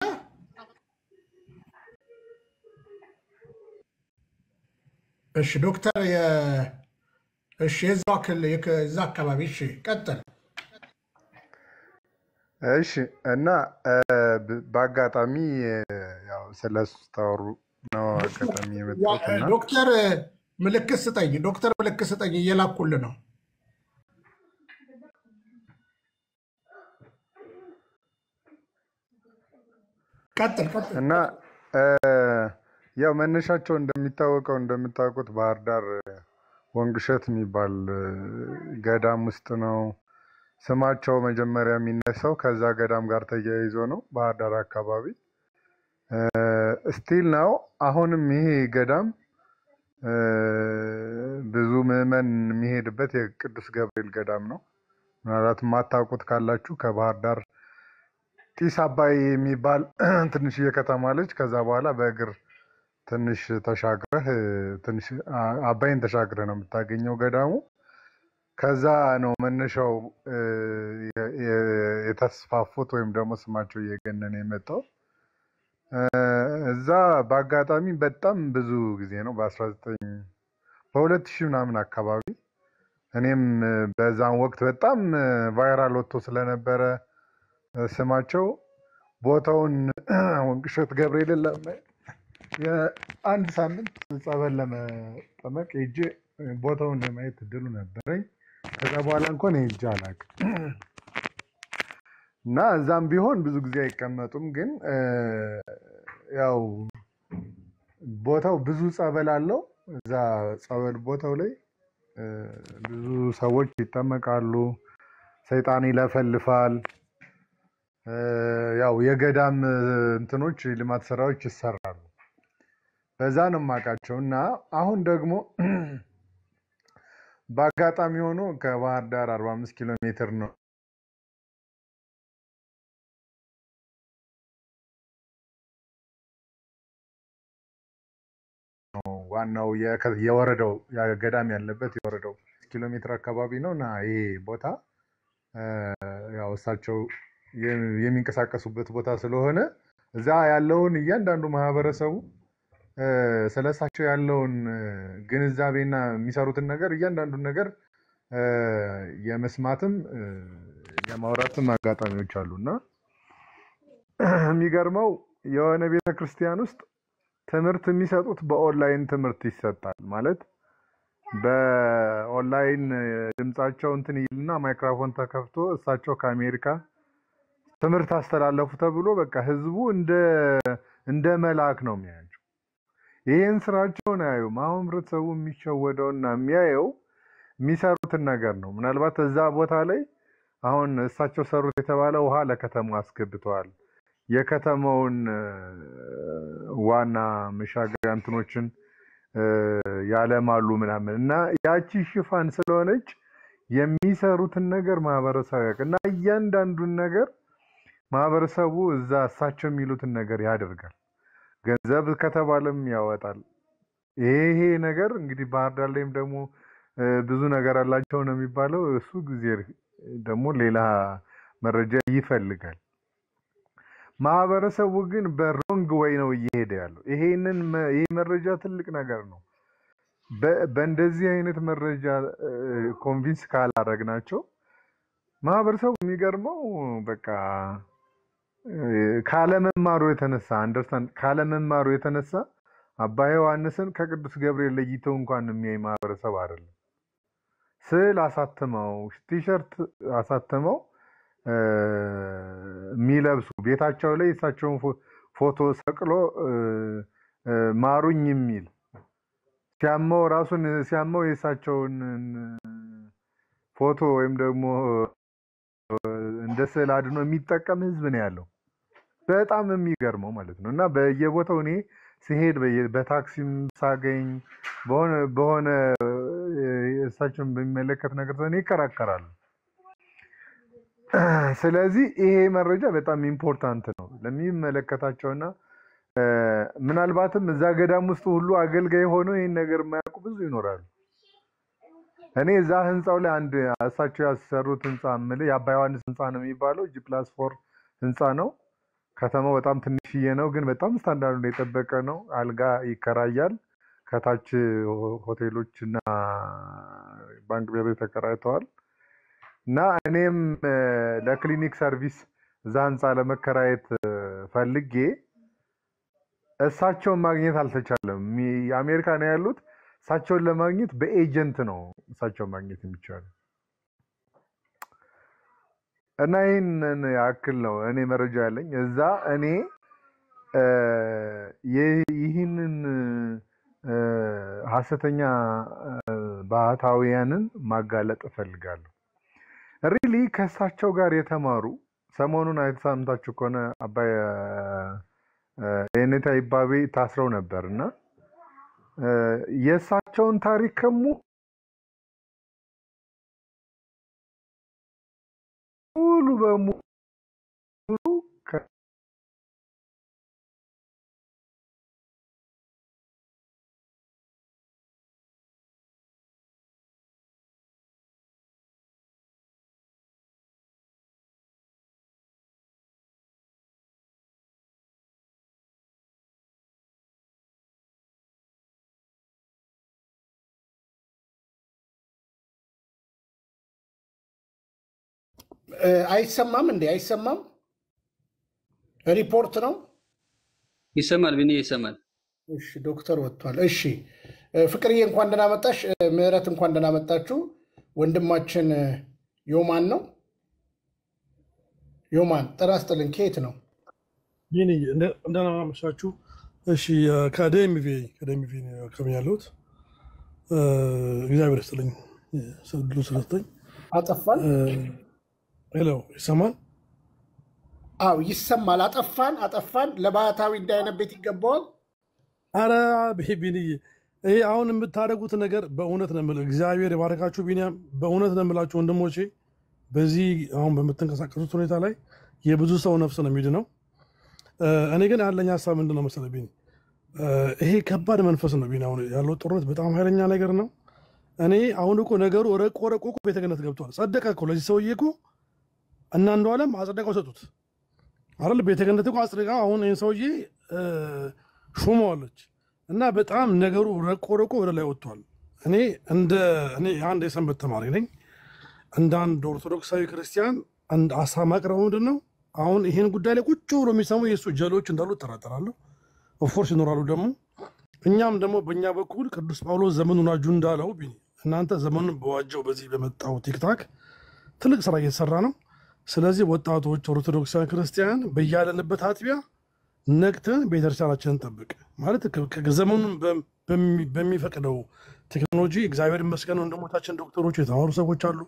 እሺ ዶክተር እሺ የዛ አካባቢ እሺ ቀጥል። እሺ እና በአጋጣሚ ያው ስለሱ ታወሩ ነው አጋጣሚ የመጣሁትና ዶክተር ምልክት ስጠኝ እየላኩልህ ነው። ቀጥል እና ያው መነሻቸው እንደምታውቁት ባህር ዳር ወንግሸት የሚባል ገዳም ውስጥ ነው። ስማቸው መጀመሪያ የሚነሳው ከዛ ገዳም ጋር ተያይዞ ነው። ባህር ዳር አካባቢ ስቲል ነው። አሁንም ይሄ ገዳም ብዙ ምዕመን የሚሄድበት የቅዱስ ገብርኤል ገዳም ነው። ምናልባት የማታውቁት ካላችሁ ከባህር ዳር ጢስ አባይ የሚባል ትንሽዬ ከተማ አለች። ከዛ በኋላ በእግር ትንሽ ተሻግረህ አባይን ተሻግረህ ነው የምታገኘው ገዳሙ። ከዛ ነው መነሻው የተስፋፉት ወይም ደግሞ ስማቸው እየገነነ የመጣው። እዛ በአጋጣሚ በጣም ብዙ ጊዜ ነው በ2000 ምናምን አካባቢ እኔም በዛን ወቅት በጣም ቫይራል ወጥቶ ስለነበረ ስማቸው ቦታውን ወንቅሸት ገብርኤልን የአንድ ሳምንት ጸበል ለመጠመቅ ሄጄ ቦታውን ለማየት እድሉ ነበረኝ። ከዛ በኋላ እንኳን ሄጄ አላውቅም እና እዛም ቢሆን ብዙ ጊዜ አይቀመጡም። ግን ያው ቦታው ብዙ ጸበል አለው። እዛ ጸበል ቦታው ላይ ብዙ ሰዎች ይጠመቃሉ። ሰይጣን ይለፈልፋል። ያው የገዳም እንትኖች ልማት ስራዎች ይሰራሉ። በዛ ነው የማውቃቸው። እና አሁን ደግሞ በአጋጣሚ ሆኖ ከባህር ዳር 45 ኪሎ ሜትር ነው ዋናው የወረዳው ገዳም ያለበት የወረዳው ኪሎ ሜትር አካባቢ ነው። እና ይሄ ቦታ ያው እሳቸው የሚንቀሳቀሱበት ቦታ ስለሆነ እዛ ያለውን እያንዳንዱ ማህበረሰቡ ስለሳቸው ያለውን ግንዛቤና የሚሰሩትን ነገር እያንዳንዱን ነገር የመስማትም የማውራትም አጋጣሚዎች አሉና የሚገርመው የሆነ ቤተክርስቲያን ውስጥ ትምህርት የሚሰጡት በኦንላይን ትምህርት ይሰጣል ማለት በኦንላይን ድምጻቸው እንትን ይልና ማይክሮፎን ተከፍቶ እሳቸው ከአሜሪካ ትምህርት አስተላለፉ ተብሎ በቃ ህዝቡ እንደ መልአክ ነው የሚያዩት። ይሄን ስራቸውን አያዩም። አሁን ህብረተሰቡ የሚሸወደውና የሚያየው የሚሰሩትን ነገር ነው። ምናልባት እዛ ቦታ ላይ አሁን እሳቸው ሰሩት የተባለ ውሃ ለከተማው አስገብተዋል። የከተማውን ዋና መሻገሪያ እንትኖችን ያለማሉ ምናምን እና ያቺ ሽፋን ስለሆነች የሚሰሩትን ነገር ማህበረሰቡ ያውቅና እያንዳንዱን ነገር ማህበረሰቡ እዛ እሳቸው የሚሉትን ነገር ያደርጋል። ገንዘብ ከተባለም ያወጣል። ይሄ ነገር እንግዲህ ባህር ዳር ላይም ደግሞ ብዙ ነገር አላቸው ነው የሚባለው። እሱ ጊዜ ደግሞ ሌላ መረጃ ይፈልጋል። ማህበረሰቡ ግን በሮንግ ወይ ነው እየሄደ ያለው። ይሄ መረጃ ትልቅ ነገር ነው። በእንደዚህ አይነት መረጃ ኮንቪንስ ካላረግናቸው ማህበረሰቡ የሚገርመው በቃ ካለመማሩ የተነሳ አንደርስታንድ ካለመማሩ የተነሳ አባ ዮሐንስን ከቅዱስ ገብርኤል ለይተው እንኳን የሚያይ ማህበረሰብ አይደለም። ስዕል አሳተመው ቲሸርት አሳተመው የሚለብሱ ቤታቸው ላይ እሳቸውን ፎቶ ሰቅሎ ማሩኝ የሚል ሲያመው ራሱን ሲያመው የእሳቸውን ፎቶ ወይም ደግሞ እንደ ስዕል አድኖ የሚጠቀም ህዝብ ነው ያለው። በጣም የሚገርመው ማለት ነው። እና በየቦታው እኔ ሲሄድ በታክሲም ሳገኝ በሆነ እሳቸውን በሚመለከት ነገር እኔ ይከራከራሉ። ስለዚህ ይሄ መረጃ በጣም ኢምፖርታንት ነው ለሚመለከታቸውና ምናልባትም እዛ ገዳም ውስጥ ሁሉ አገልጋይ ሆኖ ይሄን ነገር የማያውቁ ብዙ ይኖራሉ። እኔ እዛ ህንጻው ላይ አንድ እሳቸው ያሰሩት ህንጻ ማለት የአባ ዮሐንስ ህንጻ ነው የሚባለው G+4 ህንጻ ነው። ከተማው በጣም ትንሽዬ ነው ግን በጣም ስታንዳርዱን የጠበቀ ነው። አልጋ ይከራያል። ከታች ሆቴሎችና ባንክ ቤቶች ተከራይተዋል። እና እኔም ለክሊኒክ ሰርቪስ እዛ ህንጻ ለመከራየት ፈልጌ እሳቸውን ማግኘት አልተቻለም። አሜሪካ ነው ያሉት። እሳቸውን ለማግኘት በኤጀንት ነው እሳቸውን ማግኘት የሚቻለው። እና ይሄን ያክል ነው እኔ መረጃ ያለኝ። እዛ እኔ ይህንን ሐሰተኛ ባህታውያንን ማጋለጥ እፈልጋለሁ። ሪሊ ከእሳቸው ጋር የተማሩ ሰሞኑን አይተሳምታችሁ ከሆነ አባይ የኔታ ይባቤ ታስረው ነበርና የእሳቸውን ታሪክ ሙሉ በሙሉ አይሰማም እንዴ? አይሰማም? ሪፖርት ነው። ይሰማል ቢኒ ይሰማል። እሺ ዶክተር ወጥቷል። እሺ ፍቅርዬ እንኳን ደህና መጣሽ። ምህረት እንኳን ደህና መጣችሁ። ወንድማችን ዮማን ነው። ዮማን ጤና ይስጥልኝ። ከየት ነው? ቢኒ እንደና መሻችሁ። እሺ ከደምቪ ነው ያለሁት። እግዚአብሔር ይስጥልኝ ስለድሉ ስለተኝ አጠፋን። ሄሎ ይሰማል? አው ይሰማል። አጠፋን ለባህታዊ እንዳይነት ቤት ይገባዋል። አረ ቢኒ ይሄ አሁን የምታደርጉት ነገር በእውነት ነው የምልህ። እግዚአብሔር ይባርካችሁ ቢኒያም፣ በእውነት ነው የምላችሁ ወንድሞቼ። በዚህ አሁን በምትንቀሳቀሱት ሁኔታ ላይ የብዙ ሰው ነፍስ ነው የሚድነው። እኔ ግን ያለኝ ሀሳብ ምንድነው መሰለህ ቢኒ፣ ይሄ ከባድ መንፈስ ነው ቢኒ። አሁን ያለው ጦርነት በጣም ኃይለኛ ነገር ነው። እኔ አሁን እኮ ነገሩ ረቆ ቤተ ክህነት ገብቷል። ጸደቀ እኮ ለዚህ ሰውዬ እኮ እና አንዱ ዓለም አጸደቀው ሰጡት አይደል? ቤተ ክህነት እኮ አጽድቃ አሁን ይሄን ሰውዬ ሾመዋለች። እና በጣም ነገሩ ረቆ ወደ ላይ ወጥቷል። እኔ አንድ የሰንበት ተማሪ ነኝ። እንደ አንድ ኦርቶዶክሳዊ ክርስቲያን አንድ ሀሳብ ማቅረብ ምንድን ነው? አሁን ይሄን ጉዳይ ላይ ቁጭ ብሎ የሚሰሙ የእሱ ጀሎች እንዳሉ እጠራጠራለሁ። ኦፍኮርስ ይኖራሉ ደግሞ እኛም ደግሞ በእኛ በኩል ቅዱስ ጳውሎስ ዘመኑን አጁ እንዳለው እናንተ ዘመኑን በዋጀው በዚህ በመጣው ቲክታክ ትልቅ ስራ እየተሰራ ነው። ስለዚህ ወጣቶች ኦርቶዶክሳውያን ክርስቲያን በያለንበት አጥቢያ ነቅተን ቤተክርስቲያናችንን ጠብቅ ማለት ዘመኑን በሚፈቅደው ቴክኖሎጂ እግዚአብሔር ይመስገን ወንድሞቻችን ዶክተሮች የተማሩ ሰዎች አሉ።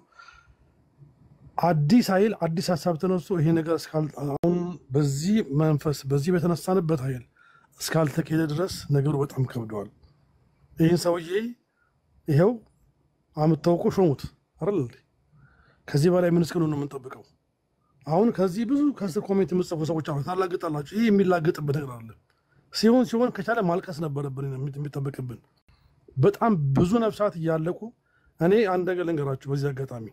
አዲስ ኃይል አዲስ ሀሳብ ተነስቶ ይሄ ነገር አሁን በዚህ መንፈስ በዚህ በተነሳንበት ኃይል እስካልተካሄደ ድረስ ነገሩ በጣም ከብደዋል። ይህን ሰውዬ ይኸው አምታውቆ ሾሙት አይደል? ከዚህ በላይ ምን እስከሆነ ነው የምንጠብቀው? አሁን ከዚህ ብዙ ከስር ኮሜንት የምጽፉ ሰዎች አሉ ታላግጣላችሁ። ይሄ የሚላግጥበት ነገር አለ። ሲሆን ከቻለ ማልቀስ ነበረብን የሚጠበቅብን። በጣም ብዙ ነፍሳት እያለቁ እኔ አንድ ነገር ልንገራችሁ በዚህ አጋጣሚ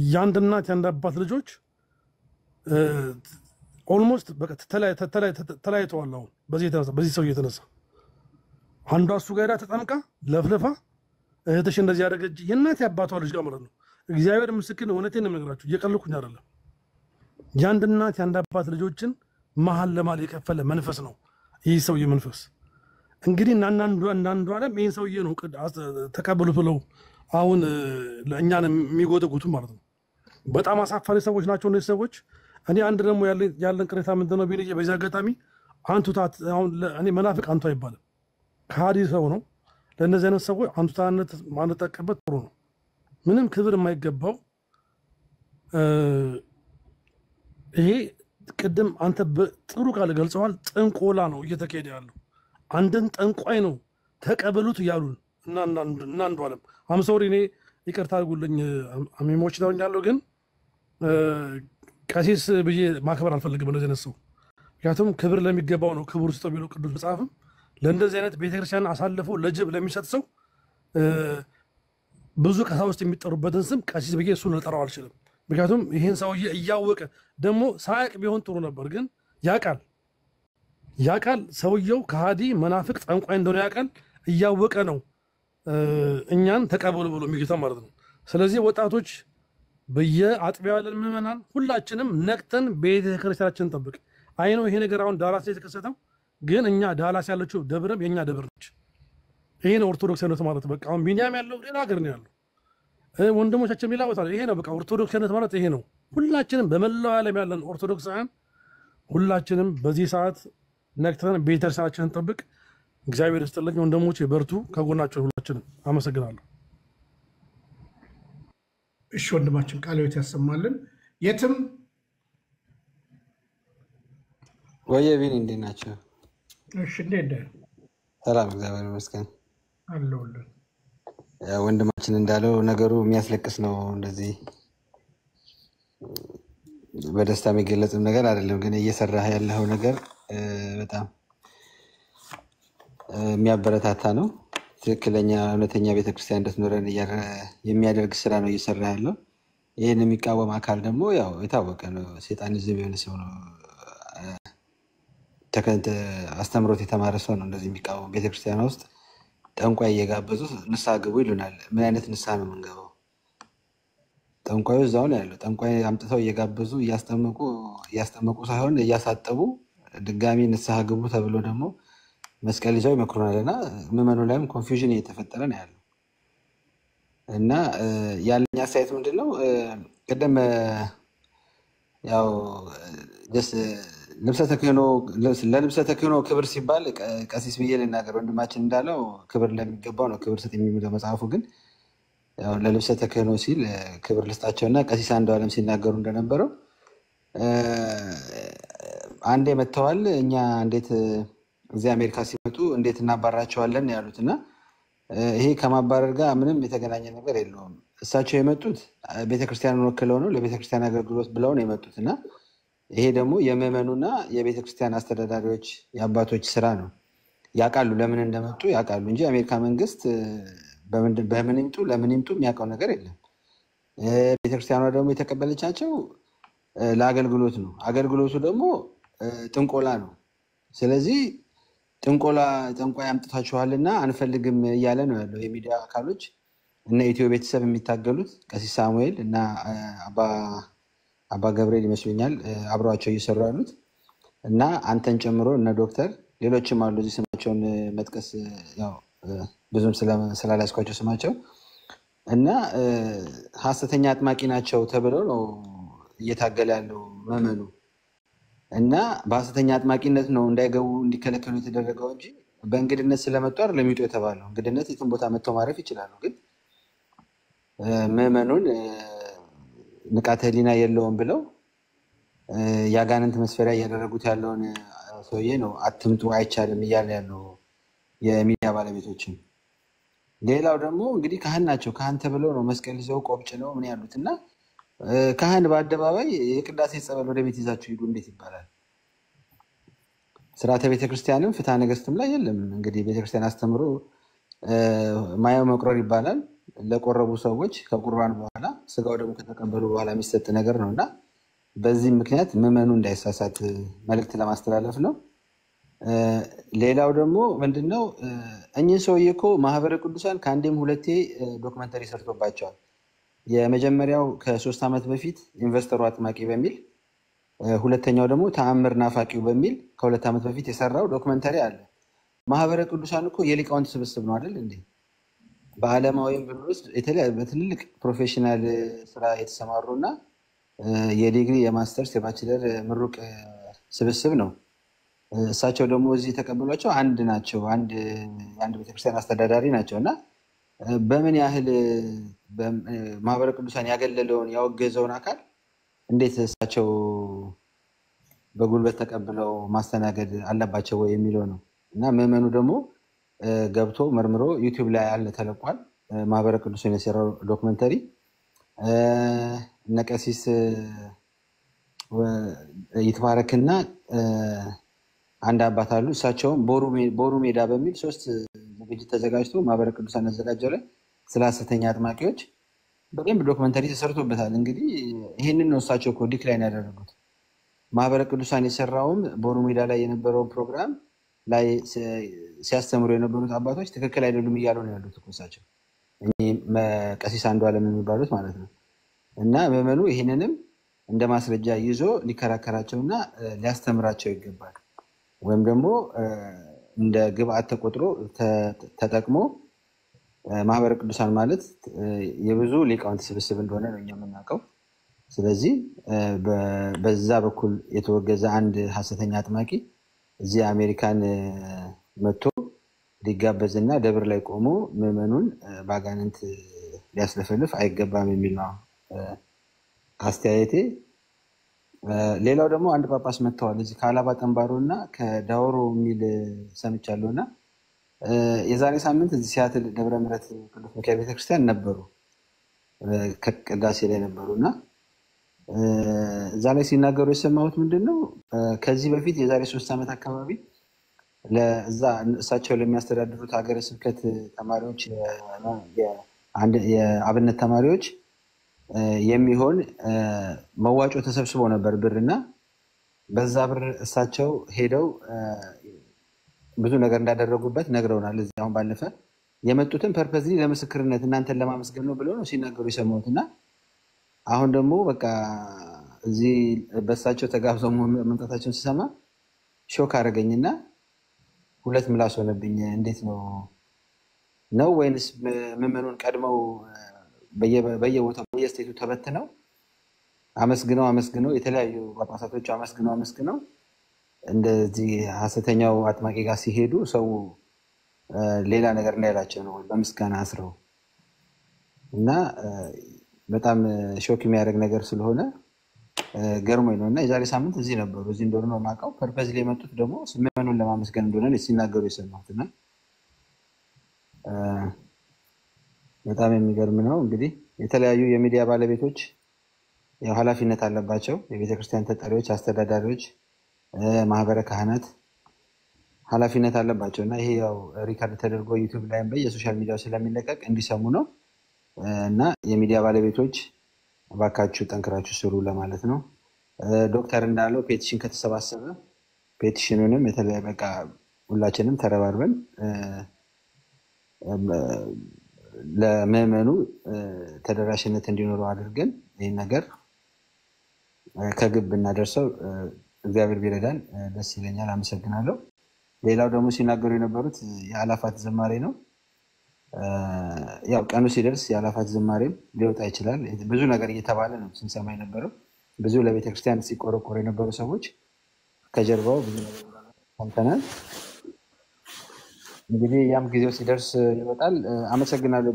የአንድ እናት የአንድ አባት ልጆች ኦልሞስት በቃ ተለያይተዋል። አሁን በዚህ ሰው እየተነሳ አንዷ እሱ ጋር ተጠምቃ ለፍልፋ እህትሽ እንደዚህ ያደረገች የእናት የአባቷ ልጅ ጋር ማለት ነው። እግዚአብሔር ምስክር ነው። እውነቴን ነው የምነግራችሁ፣ እየቀለድኩኝ አይደለም። የአንድ እናት የአንድ አባት ልጆችን መሀል ለማል የከፈለ መንፈስ ነው ይህ ሰውዬ መንፈስ። እንግዲህ እናንዱ ዓለም ይህን ሰውዬ ነው ተቀበሉት ብለው አሁን ለእኛን የሚጎተጉቱ ማለት ነው። በጣም አሳፋሪ ሰዎች ናቸው እነዚህ ሰዎች። እኔ አንድ ደግሞ ያለን ቅሬታ ምንድን ነው ቢልዬ በዚህ አጋጣሚ አንቱታት አሁን እኔ መናፍቅ አንቱ አይባልም፣ ከሃዲ ሰው ነው። ለእነዚህ አይነት ሰዎች አንቱታነት ማንጠቀበት ጥሩ ነው። ምንም ክብር የማይገባው ይሄ ቅድም አንተ ጥሩ ቃል ገልጸዋል። ጥንቆላ ነው እየተካሄደ ያለው። አንድን ጠንቋይ ነው ተቀበሉት እያሉን እና አንዱ ዓለም አምሶሪ እኔ ይቅርታ አድርጉልኝ አሚሞች ነው ያለው፣ ግን ቀሲስ ብዬ ማክበር አልፈልግም እንደዚህ አይነት ሰው። ምክንያቱም ክብር ለሚገባው ነው ክብር ውስጥ የሚለው ቅዱስ መጽሐፍም ለእንደዚህ አይነት ቤተክርስቲያን አሳልፎ ለጅብ ለሚሰጥ ሰው ብዙ ቀሳውስት የሚጠሩበትን ስም ቀሲስ ብዬ እሱን ልጠራው አልችልም። ምክንያቱም ይህን ሰውዬ እያወቀ ደግሞ ሳያቅ ቢሆን ጥሩ ነበር፣ ግን ያቃል ሰውየው ከሃዲ መናፍቅ ጠንቋይ እንደሆነ ያቃል። እያወቀ ነው እኛን ተቀበሉ ብሎ የሚገታ ማለት ነው። ስለዚህ ወጣቶች በየአጥቢያው ያለን ምዕመናን ሁላችንም ነቅተን ቤተክርስቲያናችንን ጠብቅ። አይ ነው ይሄ ነገር አሁን ዳላስ ላይ የተከሰተው፣ ግን እኛ ዳላስ ያለችው ደብረም የኛ ደብር ነች። ይሄ ነው ኦርቶዶክስነት ማለት። በቃ አሁን ቢኒያም ያለው ሌላ ሀገር ነው ያለው፣ ወንድሞቻችን ሌላ ቦታ ይሄ ነው። በቃ ኦርቶዶክስነት ማለት ይሄ ነው። ሁላችንም በመላው ዓለም ያለን ኦርቶዶክሳውያን ሁላችንም በዚህ ሰዓት ነቅተን ቤተክርስቲያናችንን ጠብቅ። እግዚአብሔር ይስጥልኝ ወንድሞቼ፣ በርቱ፣ ከጎናቸው ሁላችንም። አመሰግናለሁ። እሺ ወንድማችን ቃለ ሕይወት ያሰማልን። የትም ወየ ቢኒ እንዴት ናቸው? እሺ እንዴት ነህ? ሰላም እግዚአብሔር ይመስገን አለሁልህ። ወንድማችን እንዳለው ነገሩ የሚያስለቅስ ነው። እንደዚህ በደስታ የሚገለጽም ነገር አይደለም፣ ግን እየሰራህ ያለው ነገር በጣም የሚያበረታታ ነው። ትክክለኛ እውነተኛ ቤተክርስቲያን እንድትኖረን የሚያደርግ ስራ ነው እየሰራ ያለው። ይህን የሚቃወም አካል ደግሞ ያው የታወቀ ነው፣ ሴጣኒዝም የሆነ ሰው ነው፣ አስተምሮት የተማረ ሰው ነው እንደዚህ የሚቃወም። ቤተክርስቲያን ውስጥ ጠንቋይ እየጋበዙ ንስሐ ግቡ ይሉናል። ምን አይነት ንስሐ ነው የምንገባው? ጠንቋዩ እዛው ነው ያለው። ጠንቋይ አምጥተው እየጋበዙ እያስጠመቁ ሳይሆን እያሳጠቡ ድጋሚ ንስሐ ግቡ ተብሎ ደግሞ መስቀል ይዘው ይመክሩናል። እና ምዕመኑ ላይም ኮንፊውዥን እየተፈጠረ ነው ያለው። እና ያለኝ አስተያየት ምንድነው፣ ቅድም ያው ለልብሰ ተክህኖ ክብር ሲባል ቀሲስ ብዬ ልናገር። ወንድማችን እንዳለው ክብር ለሚገባው ነው ክብር ስጥ የሚለው መጽሐፉ። ግን ያው ለልብሰ ተክህኖ ሲል ክብር ልስጣቸውና ቀሲስ አንዱ ዓለም ሲናገሩ እንደነበረው አንዴ መጥተዋል፣ እኛ እንዴት እዚህ አሜሪካ ሲመጡ እንዴት እናባራቸዋለን ያሉት። እና ይሄ ከማባረር ጋር ምንም የተገናኘ ነገር የለውም። እሳቸው የመጡት ቤተክርስቲያንን ወክለው ነው፣ ለቤተክርስቲያን አገልግሎት ብለው ነው የመጡት። እና ይሄ ደግሞ የምዕመኑና የቤተክርስቲያን አስተዳዳሪዎች የአባቶች ስራ ነው። ያውቃሉ፣ ለምን እንደመጡ ያውቃሉ እንጂ አሜሪካ መንግስት በምን ይምጡ ለምን ይምጡ የሚያውቀው ነገር የለም። ቤተክርስቲያኗ ደግሞ የተቀበለቻቸው ለአገልግሎት ነው። አገልግሎቱ ደግሞ ጥንቆላ ነው። ስለዚህ ጠንቋይ አምጥታችኋልና አንፈልግም እያለ ነው ያለው የሚዲያ አካሎች። እነ ኢትዮ ቤተሰብ የሚታገሉት ቀሲስ ሳሙኤል እና አባ ገብርኤል ይመስሉኛል አብረዋቸው እየሰሩ ያሉት እና አንተን ጨምሮ እነ ዶክተር ሌሎችም አሉ። እዚህ ስማቸውን መጥቀስ ያው ብዙም ስላላስኳቸው ስማቸው እና ሐሰተኛ አጥማቂ ናቸው ተብለው ነው እየታገለ ያለው መመኑ እና በሐሰተኛ አጥማቂነት ነው እንዳይገቡ እንዲከለከሉ የተደረገው እንጂ በእንግድነት ስለመጡ አይደለም ለሚጡ የተባለው። እንግድነት የትም ቦታ መጥተው ማረፍ ይችላሉ፣ ግን መመኑን ንቃተ ህሊና የለውም ብለው የአጋንንት መስፈሪያ እያደረጉት ያለውን ሰውዬ ነው አትምጡ አይቻልም እያለ ያለው የሚዲያ ባለቤቶችን። ሌላው ደግሞ እንግዲህ ካህን ናቸው። ካህን ተብለው ነው መስቀል ይዘው ቆብጭ ነው ምን ያሉት እና ካህን በአደባባይ የቅዳሴ ጸበል ወደ ቤት ይዛችሁ ሂዱ እንዴት ይባላል? ስርዓተ ቤተክርስቲያንም ፍትሐ ነገሥትም ላይ የለም። እንግዲህ ቤተክርስቲያን አስተምሮ ማየው መቁረር ይባላል። ለቆረቡ ሰዎች ከቁርባን በኋላ ስጋው ደግሞ ከተቀበሉ በኋላ የሚሰጥ ነገር ነው እና በዚህ ምክንያት ምዕመኑ እንዳይሳሳት መልእክት ለማስተላለፍ ነው። ሌላው ደግሞ ምንድነው እኚህ ሰውዬ እኮ ማህበረ ቅዱሳን ከአንዴም ሁለቴ ዶክመንተሪ ሰርቶባቸዋል። የመጀመሪያው ከ3 ዓመት በፊት ኢንቨስተሩ አጥማቂ በሚል፣ ሁለተኛው ደግሞ ተአምር ናፋቂው በሚል ከ2 ዓመት በፊት የሰራው ዶክመንተሪ አለ። ማህበረ ቅዱሳን እኮ የሊቃውንት ስብስብ ነው አይደል እንዴ? በዓለማዊም ብንወስድ የተለያዩ በትልልቅ ፕሮፌሽናል ስራ የተሰማሩና የዲግሪ የማስተርስ የባችለር ምሩቅ ስብስብ ነው። እሳቸው ደግሞ እዚህ የተቀበሏቸው አንድ ናቸው፣ የአንድ ቤተክርስቲያን አስተዳዳሪ ናቸው እና በምን ያህል ማህበረ ቅዱሳን ያገለለውን ያወገዘውን አካል እንዴት እሳቸው በጉልበት ተቀብለው ማስተናገድ አለባቸው ወይ የሚለው ነው እና ምዕመኑ ደግሞ ገብቶ መርምሮ ዩቲዩብ ላይ አለ ተለቋል። ማህበረ ቅዱሳን የሰራው ዶክመንተሪ እነ ቀሲስ ይትባረክና አንድ አባት አሉ። እሳቸውም ቦሩ ሜዳ በሚል 3 ዝግጅት ተዘጋጅቶ ማህበረ ቅዱሳን አዘጋጀው ላይ ስለ ሐሰተኛ አጥማቂዎች በደንብ ዶክመንተሪ ተሰርቶበታል። እንግዲህ ይህንን ነው እሳቸው እኮ ዲክላይን ያደረጉት። ማህበረ ቅዱሳን የሰራውም ቦሩ ሜዳ ላይ የነበረውን ፕሮግራም ላይ ሲያስተምሩ የነበሩት አባቶች ትክክል አይደሉም እያሉ ነው ያሉት እኮ እሳቸው ቀሲስ አንዱዓለም የሚባሉት ማለት ነው። እና ምዕመኑ ይህንንም እንደ ማስረጃ ይዞ ሊከራከራቸውና ሊያስተምራቸው ይገባል። ወይም ደግሞ እንደ ግብአት ተቆጥሮ ተጠቅሞ ማህበረ ቅዱሳን ማለት የብዙ ሊቃውንት ስብስብ እንደሆነ ነው እኛ የምናውቀው። ስለዚህ በዛ በኩል የተወገዘ አንድ ሐሰተኛ አጥማቂ እዚህ አሜሪካን መጥቶ ሊጋበዝና ደብር ላይ ቆሞ ምዕመኑን በአጋንንት ሊያስለፈልፍ አይገባም የሚል ነው አስተያየቴ። ሌላው ደግሞ አንድ ጳጳስ መጥተዋል እዚህ ከአላባ ጠንባሮ እና ከዳውሮ የሚል ሰምቻለሁ እና የዛሬ ሳምንት እዚህ ሲያትል ደብረ ምሕረት ቅዱስ ሚካኤል ቤተክርስቲያን ነበሩ፣ ከቅዳሴ ላይ ነበሩ እና እዛ ላይ ሲናገሩ የሰማሁት ምንድነው ከዚህ በፊት የዛሬ 3 ዓመት አካባቢ ለዛ እሳቸው ለሚያስተዳድሩት ሀገረ ስብከት ተማሪዎች የአብነት ተማሪዎች የሚሆን መዋጮ ተሰብስቦ ነበር ብርና በዛ ብር እሳቸው ሄደው ብዙ ነገር እንዳደረጉበት ነግረውናል። እዚህ አሁን ባለፈ የመጡትን ፐርፐዝሊ ለምስክርነት እናንተን ለማመስገን ነው ብለው ነው ሲናገሩ የሰማሁትና አሁን ደግሞ በቃ እዚህ በእሳቸው ተጋብዘው መምጣታቸውን ሲሰማ ሾክ አደረገኝና ሁለት ምላስ ሆነብኝ። እንዴት ነው ወይንስ ምዕመኑን ቀድመው በየቦታው በየስቴቱ ተበትነው አመስግነው የተለያዩ ጳጳሳቶች አመስግነው እንደዚህ ሐሰተኛው አጥማቂ ጋር ሲሄዱ ሰው ሌላ ነገር እንዳይላቸው ነው በምስጋና አስረው እና በጣም ሾክ የሚያደርግ ነገር ስለሆነ ገርሞኝ ነው እና የዛሬ ሳምንት እዚህ ነበሩ። እዚህ እንደሆነ ነው የማውቀው። ፐርፐዝሊ የመጡት ደግሞ ምዕመኑን ለማመስገን እንደሆነ ሲናገሩ የሰማሁትና በጣም የሚገርም ነው። እንግዲህ የተለያዩ የሚዲያ ባለቤቶች ያው ኃላፊነት አለባቸው። የቤተክርስቲያን ተጠሪዎች፣ አስተዳዳሪዎች፣ ማህበረ ካህናት ኃላፊነት አለባቸው እና ይሄ ያው ሪካርድ ተደርጎ ዩቲዩብ ላይም በየሶሻል ሚዲያው ስለሚለቀቅ እንዲሰሙ ነው እና የሚዲያ ባለቤቶች እባካችሁ ጠንክራችሁ ስሩ ለማለት ነው። ዶክተር እንዳለው ፔቲሽን ከተሰባሰበ ፔቲሽኑንም የተለያየ በቃ ሁላችንም ተረባርበን ለምዕመኑ ተደራሽነት እንዲኖረው አድርገን ይህን ነገር ከግብ ብናደርሰው እግዚአብሔር ቢረዳን ደስ ይለኛል። አመሰግናለሁ። ሌላው ደግሞ ሲናገሩ የነበሩት የአላፋት ዝማሬ ነው። ያው ቀኑ ሲደርስ የአላፋት ዝማሬም ሊወጣ ይችላል። ብዙ ነገር እየተባለ ነው ስንሰማ የነበረው። ብዙ ለቤተክርስቲያን ሲቆረቆሩ የነበሩ ሰዎች ከጀርባው ብዙ ነገር ሰምተናል። እንግዲህ ያም ጊዜው ሲደርስ ይወጣል። አመሰግናለሁ።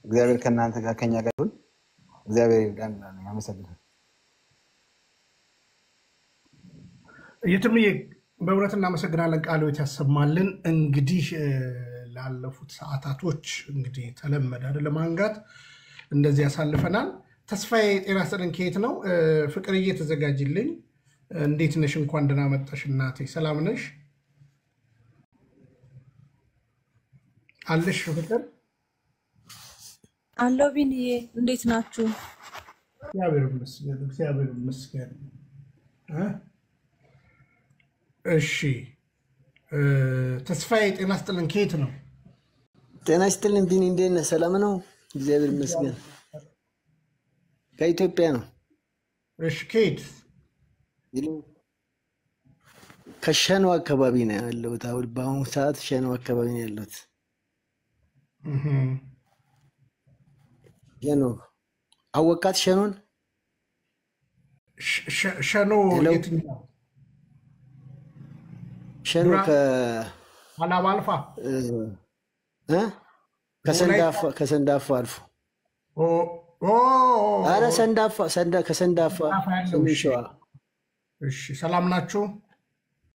እግዚአብሔር ከእናንተ ጋር ከኛ ጋር ይሁን። እግዚአብሔር ይርዳን። አመሰግናለሁ። የትምዬ በእውነት እናመሰግናለን። ቃልዎት ያሰማልን። እንግዲህ ላለፉት ሰዓታቶች እንግዲህ ተለመደ አይደል ማንጋት እንደዚህ ያሳልፈናል። ተስፋዬ ጤና ይስጥልን። ከየት ነው? ፍቅርዬ ተዘጋጅልኝ። እንዴት ነሽ? እንኳን ደህና መጣሽ እናቴ። ሰላም ነሽ? አለሽ ፍቅር? አለው ቢንዬ፣ እንዴት ናችሁ? እግዚአብሔር ይመስገን፣ እግዚአብሔር ይመስገን። እሺ ተስፋዬ ጤና ይስጥልን። ከየት ነው? ጤና ይስጥልን ቢኒ፣ እንዴት ነህ? ሰላም ነው? እግዚአብሔር ይመስገን። ከኢትዮጵያ ነው። እሺ ከየት? ከሸኖ አካባቢ ነው ያለሁት። አሁን በአሁኑ ሰዓት ሸኖ አካባቢ ነው ያለሁት። ሸኖ አወቃት? ሸኖን ሸኖ የትኛው? ሸኖ አላባ አልፋ ከሰንዳፋ አልፎ አረ ከሰንዳፋ ሰሜን ሸዋ። እሺ ሰላም ናችሁ?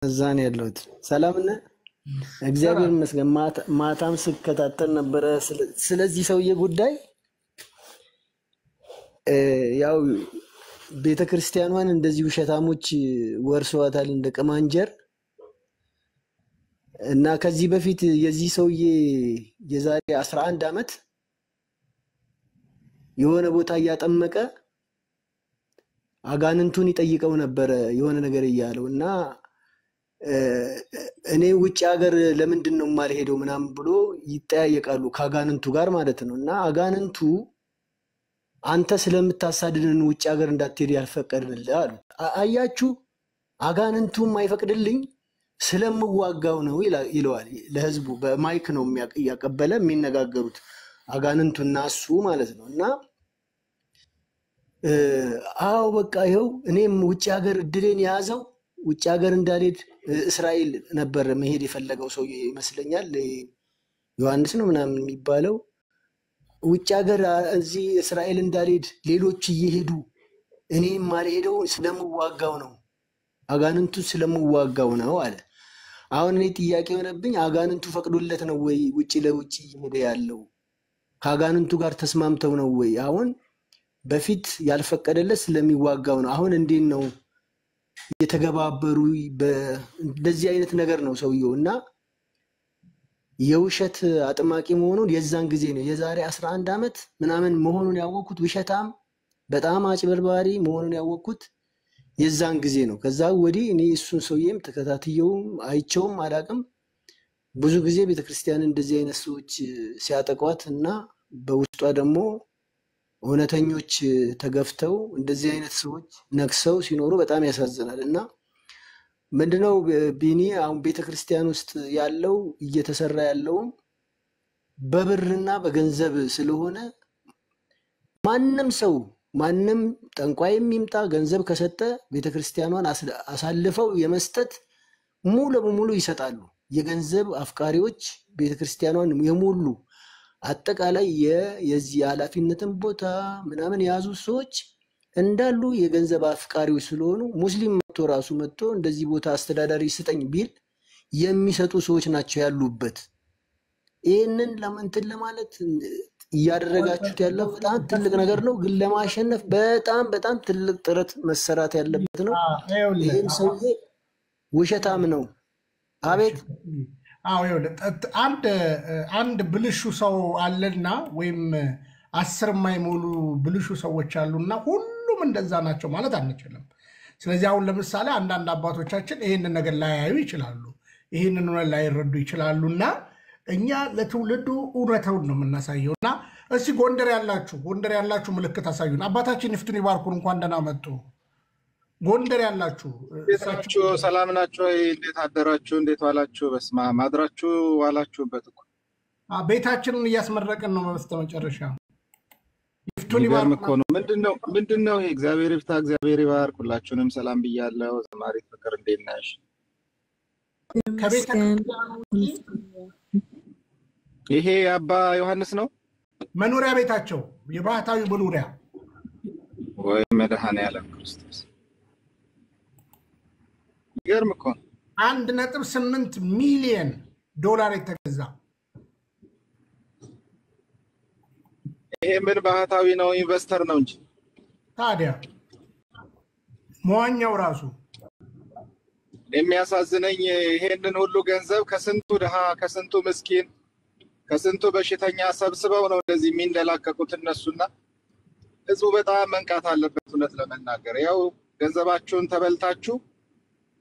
እዛ ነው ያለሁት። ሰላም ነህ? እግዚአብሔር ይመስገን። ማታም ስከታተል ነበረ ስለዚህ ሰውዬ ጉዳይ። ያው ቤተክርስቲያኗን እንደዚህ ውሸታሞች ወርሰዋታል እንደ ቀማንጀር እና ከዚህ በፊት የዚህ ሰውዬ የዛሬ 11 ዓመት የሆነ ቦታ እያጠመቀ አጋንንቱን ይጠይቀው ነበረ የሆነ ነገር እያለው እና እኔ ውጭ ሀገር ለምንድን ነው የማልሄደው ምናምን ብሎ ይጠያየቃሉ ከአጋንንቱ ጋር ማለት ነው። እና አጋንንቱ አንተ ስለምታሳድድን ውጭ ሀገር እንዳትሄድ ያልፈቀድንልህ አሉ። አያችሁ፣ አጋንንቱም አይፈቅድልኝ ስለምዋጋው ነው ይለዋል ለህዝቡ። በማይክ ነው እያቀበለ የሚነጋገሩት አጋንንቱና እሱ ማለት ነው። እና አዎ በቃ ይኸው እኔም ውጭ ሀገር እድሌን የያዘው ውጭ ሀገር እንዳልሄድ እስራኤል ነበር መሄድ የፈለገው ሰው ይመስለኛል፣ ዮሐንስ ነው ምናምን የሚባለው። ውጭ ሀገር እዚህ እስራኤል እንዳልሄድ ሌሎች እየሄዱ እኔም ማልሄደው ስለምዋጋው ነው፣ አጋንንቱ ስለምዋጋው ነው አለ። አሁን እኔ ጥያቄ የሆነብኝ አጋንንቱ ፈቅዶለት ነው ወይ ውጭ ለውጭ እየሄደ ያለው? ከአጋንንቱ ጋር ተስማምተው ነው ወይ? አሁን በፊት ያልፈቀደለት ስለሚዋጋው ነው። አሁን እንዴት ነው የተገባበሩ? እንደዚህ አይነት ነገር ነው ሰውየው። እና የውሸት አጥማቂ መሆኑን የዛን ጊዜ ነው የዛሬ 11 ዓመት ምናምን መሆኑን ያወቅኩት፣ ውሸታም በጣም አጭበርባሪ መሆኑን ያወቅኩት የዛን ጊዜ ነው። ከዛ ወዲህ እኔ እሱን ሰውዬም ተከታትየውም አይቸውም አላቅም። ብዙ ጊዜ ቤተክርስቲያን እንደዚህ አይነት ሰዎች ሲያጠቋት እና በውስጧ ደግሞ እውነተኞች ተገፍተው እንደዚህ አይነት ሰዎች ነክሰው ሲኖሩ በጣም ያሳዝናል። እና ምንድነው ቢኒ አሁን ቤተክርስቲያን ውስጥ ያለው እየተሰራ ያለውም በብርና በገንዘብ ስለሆነ ማንም ሰው ማንም ጠንቋይ የሚምጣ ገንዘብ ከሰጠ ቤተክርስቲያኗን አሳልፈው የመስጠት ሙሉ በሙሉ ይሰጣሉ። የገንዘብ አፍቃሪዎች ቤተክርስቲያኗን የሞሉ አጠቃላይ የዚህ ኃላፊነትን ቦታ ምናምን የያዙ ሰዎች እንዳሉ የገንዘብ አፍቃሪዎች ስለሆኑ ሙስሊም ራሱ መጥቶ እንደዚህ ቦታ አስተዳዳሪ ስጠኝ ቢል የሚሰጡ ሰዎች ናቸው ያሉበት። ይህንን ለምንትን ለማለት እያደረጋችሁት ያለው በጣም ትልቅ ነገር ነው፣ ግን ለማሸነፍ በጣም በጣም ትልቅ ጥረት መሰራት ያለበት ነው። ይህም ሰውዬ ውሸታም ነው። አቤት አንድ ብልሹ ሰው አለና ወይም 10 የማይሞሉ ብልሹ ሰዎች አሉና ሁሉም እንደዛ ናቸው ማለት አንችልም። ስለዚህ አሁን ለምሳሌ አንዳንድ አባቶቻችን ይህንን ነገር ላያዩ ይችላሉ፣ ይህንን ላይረዱ ይችላሉና እኛ ለትውልዱ እውነታውን ነው የምናሳየውና እስቲ ጎንደር ያላችሁ ምልክት አሳዩን። አባታችን ይፍቱን ይባርኩን። እንኳን ደህና መጡ። ጎንደር ያላችሁ እንዴት ናችሁ? ሰላም ናችሁ? እንዴት አደራችሁ? እንዴት ዋላችሁ? በስመ አብ አድራችሁ ዋላችሁበት እኮ ቤታችንን እያስመረቅን ነው። በስተመጨረሻ ይፍቱን ይባርክ ይባርኩ። እኮ ነው። ምንድነው ይሄ? እግዚአብሔር ይፍታ፣ እግዚአብሔር ይባርክ። ሁላችሁንም ሰላም ብያለሁ። ዘማሪት ፍቅር እንዴት ነሽ? ከቤተ ይሄ አባ ዮሐንስ ነው መኖሪያ ቤታቸው የባህታዊ መኖሪያ ወይ መድኃኔዓለም ክርስቶስ። ይገርም እኮ ነው። 1.8 ሚሊዮን ዶላር የተገዛ ይሄ ምን ባህታዊ ነው? ኢንቨስተር ነው እንጂ ታዲያ መዋኛው ራሱ የሚያሳዝነኝ ይሄንን ሁሉ ገንዘብ ከስንቱ ድሃ፣ ከስንቱ ምስኪን፣ ከስንቱ በሽተኛ ሰብስበው ነው እንደዚህ የሚንደላቀቁት እነሱና ህዝቡ በጣም መንቃት አለበት። እውነት ለመናገር ያው ገንዘባችሁን ተበልታችሁ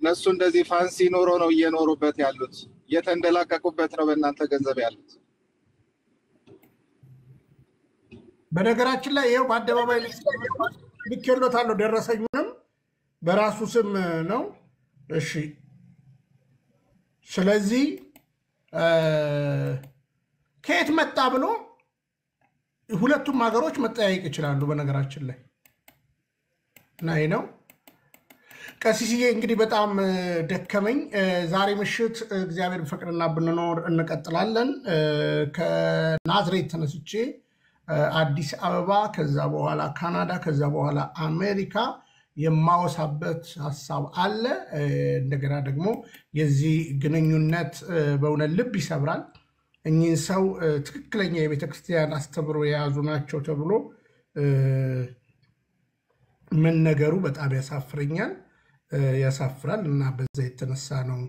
እነሱ እንደዚህ ፋንሲ ኖሮ ነው እየኖሩበት ያሉት፣ እየተንደላቀቁበት ነው በእናንተ ገንዘብ ያሉት። በነገራችን ላይ ይሄው በአደባባይ ላይ ልኬሎታለሁ። ደረሰኙንም በራሱ ስም ነው። እሺ ስለዚህ ከየት መጣ ብሎ ሁለቱም ሀገሮች መጠያየቅ ይችላሉ። በነገራችን ላይ እና ይሄ ነው። ቀሲስዬ እንግዲህ በጣም ደከመኝ። ዛሬ ምሽት እግዚአብሔር ፍቅርና ብንኖር እንቀጥላለን። ከናዝሬት ተነስቼ አዲስ አበባ፣ ከዛ በኋላ ካናዳ፣ ከዛ በኋላ አሜሪካ የማወሳበት ሀሳብ አለ። እንደገና ደግሞ የዚህ ግንኙነት በእውነት ልብ ይሰብራል። እኚህን ሰው ትክክለኛ የቤተክርስቲያን አስተምሮ የያዙ ናቸው ተብሎ መነገሩ በጣም ያሳፍረኛል፣ ያሳፍራል። እና በዛ የተነሳ ነው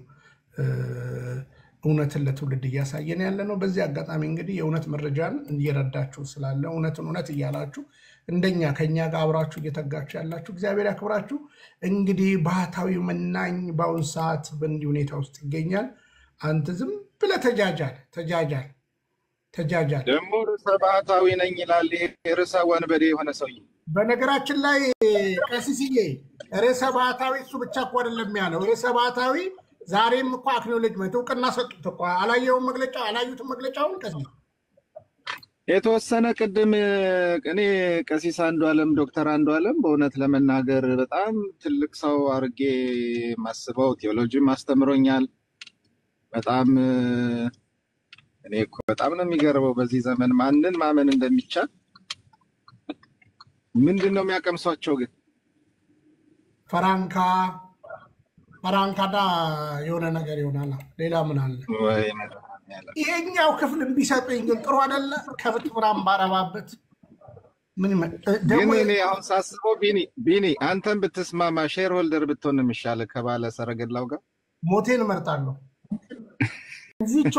እውነትን ለትውልድ እያሳየን ያለ ነው። በዚህ አጋጣሚ እንግዲህ የእውነት መረጃን እየረዳችሁ ስላለ እውነትን እውነት እያላችሁ እንደኛ ከኛ ጋር አብራችሁ እየተጋችሁ ያላችሁ እግዚአብሔር ያክብራችሁ። እንግዲህ ባህታዊ መናኝ በአሁን ሰዓት በእንዲህ ሁኔታ ውስጥ ይገኛል። አንተ ዝም ብለህ ተጃጃል። ደግሞ ርዕሰ ባህታዊ ነኝ ይላል። ይሄ ርዕሰ ወንበዴ የሆነ ሰውዬ። በነገራችን ላይ ቀሲስዬ ርዕሰ ባህታዊ እሱ ብቻ እኮ አይደለም ያለው። ርዕሰ ባህታዊ ዛሬም እኮ አክኖሌጅመንት እውቅና ሰጡት እኮ። አላየውም መግለጫ? አላዩትም መግለጫውን? ቀሲስ የተወሰነ ቅድም እኔ ቀሲስ አንዱዓለም ዶክተር አንዱዓለም በእውነት ለመናገር በጣም ትልቅ ሰው አድርጌ ማስበው፣ ቴዎሎጂም አስተምሮኛል በጣም። እኔ እኮ በጣም ነው የሚገርመው በዚህ ዘመን ማንን ማመን እንደሚቻል። ምንድን ነው የሚያቀምሷቸው ግን? ፈራንካዳ የሆነ ነገር ይሆናል። ሌላ ምን አለ? ይሄኛው ክፍል ቢሰጡኝ ግን ጥሩ አይደለ? ከብት ምናምን ባረባበት ግን እኔ አሁን ሳስበው ቢኒ አንተን ብትስማማ ሼር ሆልደር ብትሆን የሚሻለ ከባለ ሰረገላው ጋር ሞቴን እመርጣለሁ። እዚህቿ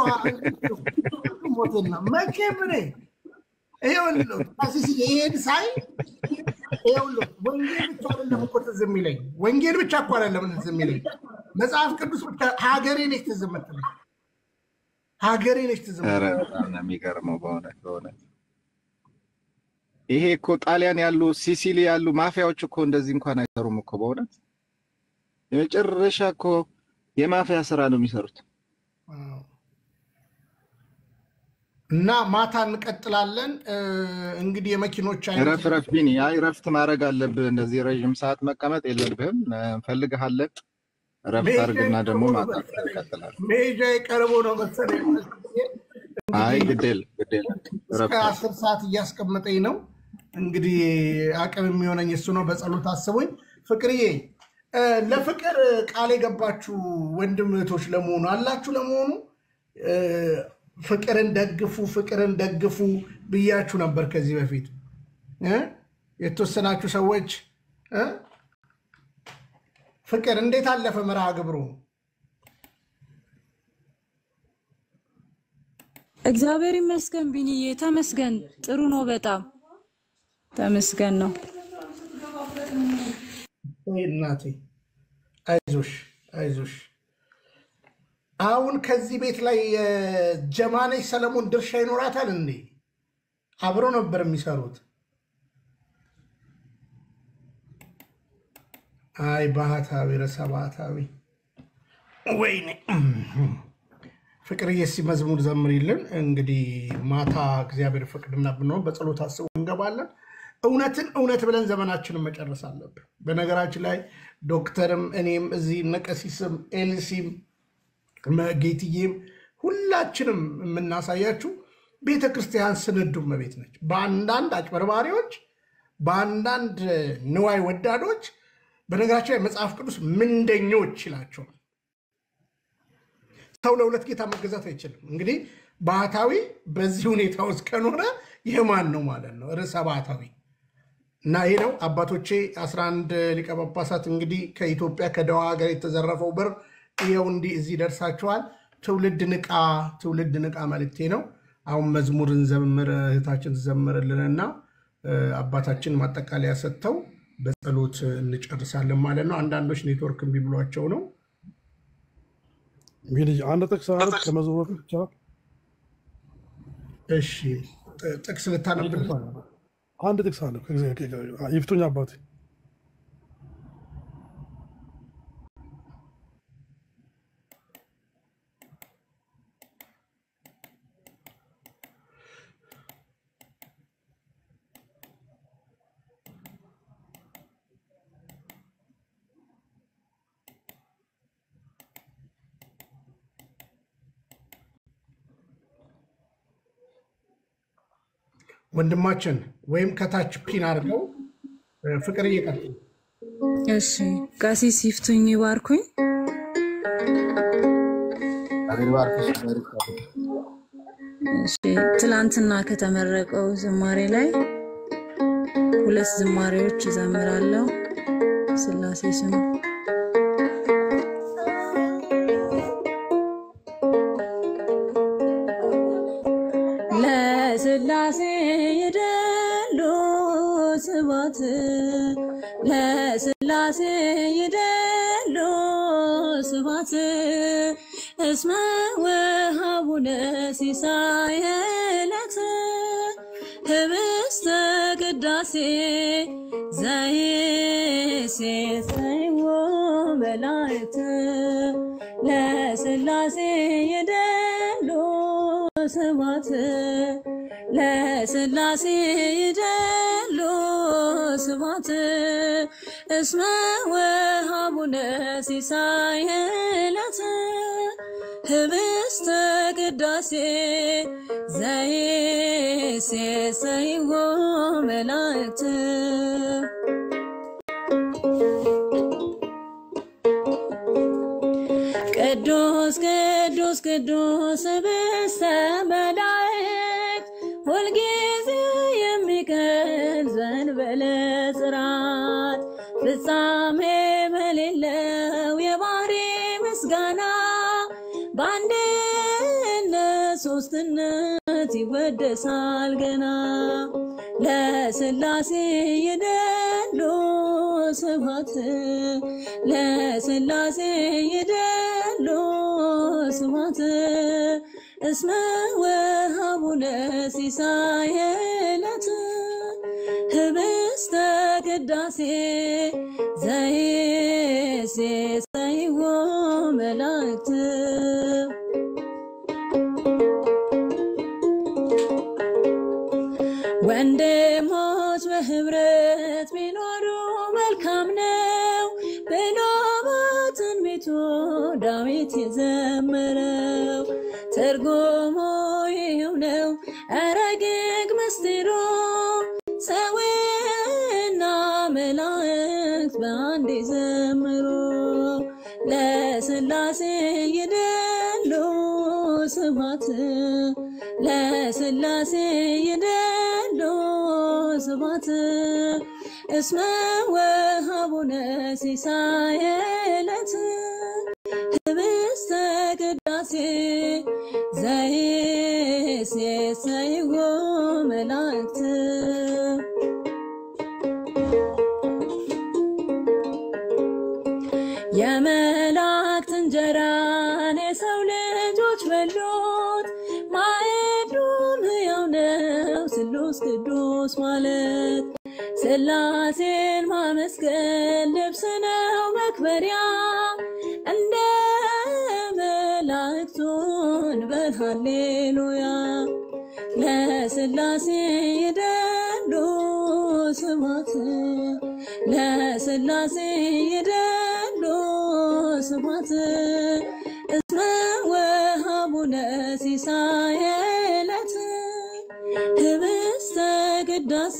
ሞቴን ነው መቼም እኔ ይኸውልህ ቀሲስ ይሄን ሳይ ይኸውልህ ወንጌል ብቻ አይደለም እኮ ትዝ የሚለኝ፣ ወንጌል ብቻ እኮ አይደለም ትዝ የሚለኝ፣ መጽሐፍ ቅዱስ ብቻ ሀገሬ ነች ትዝ የምትለኝ፣ ሀገሬ ነች ትዝ የምትለኝ። በጣም ነው የሚገርመው በእውነት። ይሄ እኮ ጣሊያን ያሉ ሲሲሊ ያሉ ማፊያዎች እኮ እንደዚህ እንኳን አይሰሩም እኮ በእውነት። የመጨረሻ እኮ የማፊያ ስራ ነው የሚሰሩት። እና ማታ እንቀጥላለን። እንግዲህ የመኪኖች አይነት ረፍ ቢኒ፣ አይ ረፍት ማድረግ አለብህ። እንደዚህ ረጅም ሰዓት መቀመጥ የለብህም። እንፈልግሃለን። ረፍት አድርግና ደግሞ ማታ እንቀጥላለን። መሄጃ የቀርቦ ነው መሰለኝ። አይ ግዴል እስከ 10 ሰዓት እያስቀመጠኝ ነው። እንግዲህ አቅም የሚሆነኝ እሱ ነው። በጸሎት አስቡኝ። ፍቅርዬ፣ ለፍቅር ቃል የገባችሁ ወንድም እህቶች ለመሆኑ አላችሁ? ለመሆኑ ፍቅርን ደግፉ ብያችሁ ነበር ከዚህ በፊት የተወሰናችሁ ሰዎች። ፍቅር እንዴት አለፈ መርሃ ግብሩ? እግዚአብሔር ይመስገን ቢኒዬ፣ ተመስገን። ጥሩ ነው፣ በጣም ተመስገን ነው። እናቴ አይዞሽ። አሁን ከዚህ ቤት ላይ ጀማነሽ ሰለሞን ድርሻ ይኖራታል እንዴ? አብሮ ነበር የሚሰሩት። አይ ባህታዊ ረሳ ባህታዊ ወይኔ ፍቅርዬ እስኪ መዝሙር ዘምሪልን። እንግዲህ ማታ እግዚአብሔር ፍቅድና ብንሆን በጸሎት አስቡ እንገባለን። እውነትን እውነት ብለን ዘመናችንን መጨረስ አለብን። በነገራችን ላይ ዶክተርም እኔም እዚህ ነቀሲስም ኤልሲም ጌትዬም ሁላችንም የምናሳያችሁ ቤተ ክርስቲያን ስንዱ መቤት ነች። በአንዳንድ አጭበርባሪዎች፣ በአንዳንድ ንዋይ ወዳዶች፣ በነገራችን ላይ መጽሐፍ ቅዱስ ምንደኞች ይላቸዋል። ሰው ለሁለት ጌታ መገዛት አይችልም። እንግዲህ ባህታዊ በዚህ ሁኔታ ውስጥ ከኖረ የማን ነው ማለት ነው? ርዕሰ ባህታዊ እና ይሄ ነው አባቶቼ 11 ሊቀ ጳጳሳት እንግዲህ ከኢትዮጵያ ከደዋ ሀገር የተዘረፈው ብር ይኸው እንዲህ እዚህ ደርሳችኋል። ትውልድ ንቃ መልእክቴ ነው። አሁን መዝሙርን ዘምር እህታችን ትዘምርልንና አባታችን ማጠቃለያ ሰጥተው በጸሎት እንጨርሳለን ማለት ነው። አንዳንዶች ኔትወርክ እምቢ ብሏቸው ነው። እንግዲህ አንድ ጥቅስ አለ ከመዝሙሩ ብቻ። እሺ ጥቅስ ልታነብልን? አንድ ጥቅስ አለ ይፍቱኝ አባቴ። ወንድማችን ወይም ከታች ፒን አድርገው ፍቅር እየቀጥሉ። እሺ ቀሲስ ይፍቱኝ ይባርኩኝ። እሺ ትላንትና ከተመረቀው ዝማሬ ላይ 2 ዝማሬዎች እዘምራለሁ። ስላሴ ስም ለስላሴ ይደሉ ስባት ለስላሴ ይደሉ ስባት እስመ ወሃቡነ ሲሳየለት ህብስተ ቅዳሴ ዘይሴሰይዎ መላእክት ለስላሴ ይደሉ ስባት ለስላሴ ይደሉ ስባት እስመ ወሃቡነ ሲሳየለት ህብስተ ቅዳሴ ዘይሴሰይዎ መላእክት ቅዱስ ቅዱስ ቅዱስ ህብስተ መላእክት ሁልጊዜ የሚቀር ዘንበለ ጽራት ፍጻሜ በሌለው የባህሪ ምስጋና በአንድነት ሶስትነት ይወደሳል ገና ለስላሴ ይደሉ ስብሐት ለስላሴ ይደሉ ስብሐት እስመ ወሃቡነ ሲሳየለት ህብስተ ቅዳሴ ዘይሴሰይዎ መላእክት ወንድሞች በህብረት ቢኖሩ መልካም ነው ብሎ በትንቢቱ ዳዊት የዘመረው ትርጉሙ ይኸው ነው ረቂቅ ምስጢሩ ሰውና መላእክት በአንድ ይዘምሩ ለስላሴ ይደሉ ስብሐት ለስላሴ ይደሉ ስብሐት እስመ ወሃቡነ ሲሳየለት ህብስተ ቅዳሴ ዘይሴሰይዎ መላእክት የመላእክት እንጀራን የሰው ልጆች በሉት ማዕዱም ሕያው ነው ስሉስ ስላሴን ማመስገን ልብስ ነው መክበሪያ እንደ መላእክቱን በሃሌሉያ ለስላሴ ይደሉ ስብሐት ለስላሴ ይደሉ ስብሐት እስመ ወሀቡነ ሲሳየ ዕለት ህብስተ ቅዳሴ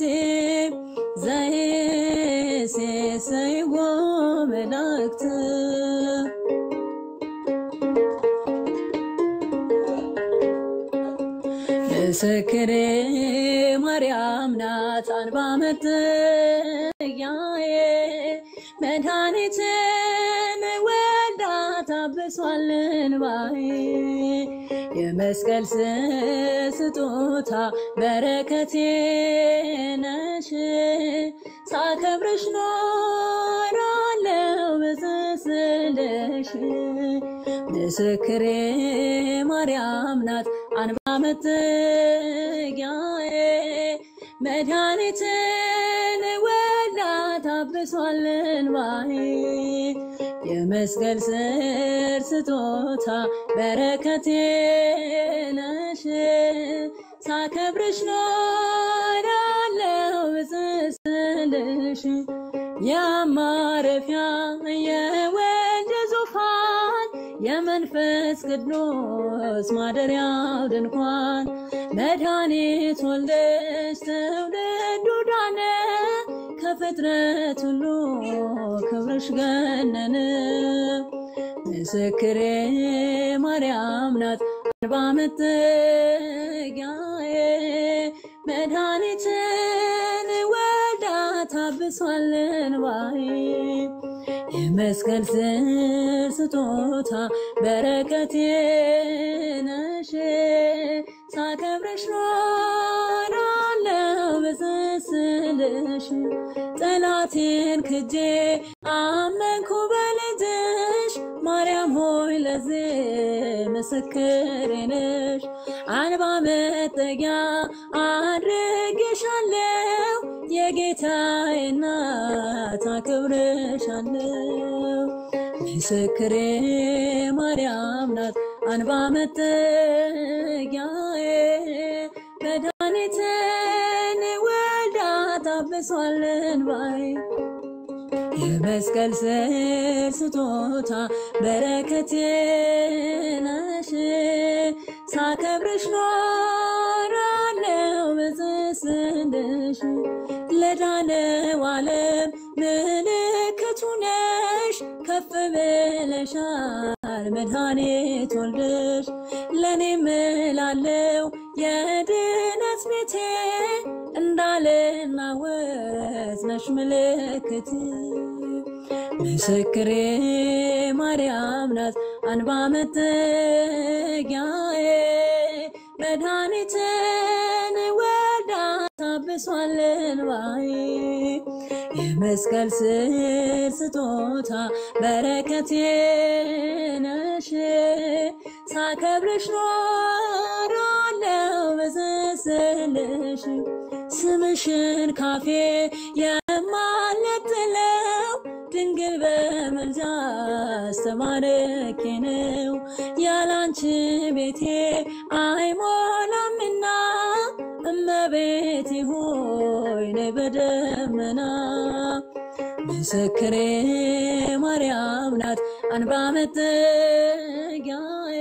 ዘይሴሰይዎ መላእክት ምስክሬ ማርያም ናት አንባ መጠጊያዬ መድኃኒትን ወልዳ ታብሷል እንባዬ የመስቀል ስጦታ በረከቴ ነሽ ሳከብርሽ ኖራለሁ ብስስልሽ ምስክሬ ማርያም ናት አንባ መጠጊያዬ መድኃኒትን ወልዳ ታብሷል እንባዬ የመስቀል ስጦታ በረከቴ ነሽ ሳከብርሽ ኖራለሁ ብስስልሽ የማረፊያ የወልድ ዙፋን የመንፈስ ቅዱስ ማደሪያው ድንኳን መድኃኒት ወልደሽ ትውልዱ ዳነ ከፍጥረት ሁሉ ክብርሽ ገነነ ምስክሬ ማርያም ናት አንባ መጠጊያዬ መድኃኒትን ወልዳ ታብሷል እንባዬ የመስቀል ስጦታ በረከቴ ነሽ ሳከብርሽ ኖራለሁ ብስስልሽ ጠላቴን ክጄ አመንኩ በልጅሽ ማርያም ሆይ ለዚህ ምስክሬ ነሽ አንባ መጠጊያ አድርጌሻለሁ የጌታዬ እናት አክብርሻለሁ ምስክሬ ማርያም ናት አንባ መጠጊያዬ መድኃኒትን ወልዳ ታብሷል እንባዬ የመስቀል ስጦታ በረከቴ ነሽ ሳከብርሽ ኖራለሁ ብስስልሽ ለዳነው ዓለም ምልክቱ ነሽ ከፍ ብለሻል መድኃኒት ወልደሽ ለኔም እላለሁ የድነት ቤቴ እንዳልናወጥ ነሽ ምልክት ምስክሬ ማርያም ናት አንባ መጠጊያዬ መድኃኒትን ወልዳ ታብሷል እንባዬ የመስቀል ስጦታ በረከቴ ነሽ ሳከብርሽ ኖራለሁ ብስስልሽ ስምሽን ካፌ የማልነጥለው ድንግል በምልጃሽ ተባረኬ ነው ያላንቺ ቤቴ አይሞላምና እመቤቴ ሆይ ነይ በደመና ምስክሬ ማርያም ናት አንባ መጠጊያዬ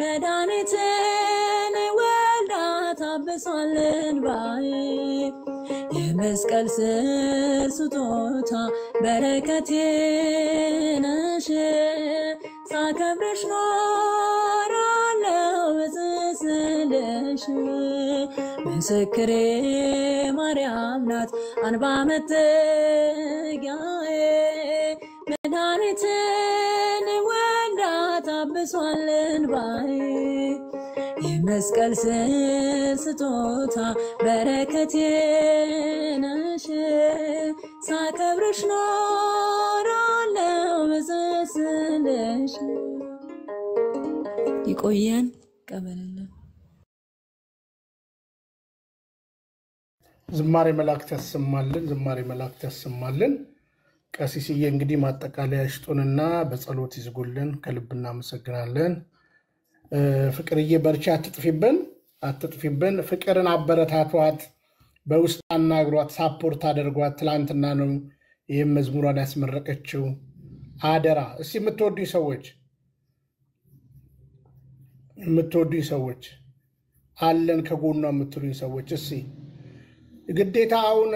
መድኃኒትን ወልዳ ታብሷል እንባዬ የመስቀል ስጦታ በረከቴ ነሽ ሳከብርሽ ኖራለሁ ብስስልሽ ምስክሬ ማርያም ናት አንባ መጠጊያዬ መድኃኒትን ወልዳ ታብሷል እንባዬ የመስቀል ስጦታ በረከቴ ነሽ ሳከብርሽ ኖራለሁ ብስስልሽ ይቆየን ቀበለለን ዝማሬ መላእክት ያሰማልን፣ ዝማሬ መላእክት ያሰማልን። ቀሲስዬ እንግዲህ ማጠቃለያ ይስጡንና በጸሎት ይዝጉልን። ከልብ እናመሰግናለን። ፍቅርዬ በርቻ፣ አትጥፊብን አትጥፊብን። ፍቅርን አበረታቷት፣ በውስጥ አናግሯት፣ ሳፖርት አድርጓት። ትላንትና ነው ይህም መዝሙሯን ያስመረቀችው። አደራ እስቲ የምትወዱኝ ሰዎች አለን ከጎኗ የምትሉኝ ሰዎች እስቲ ግዴታ አሁን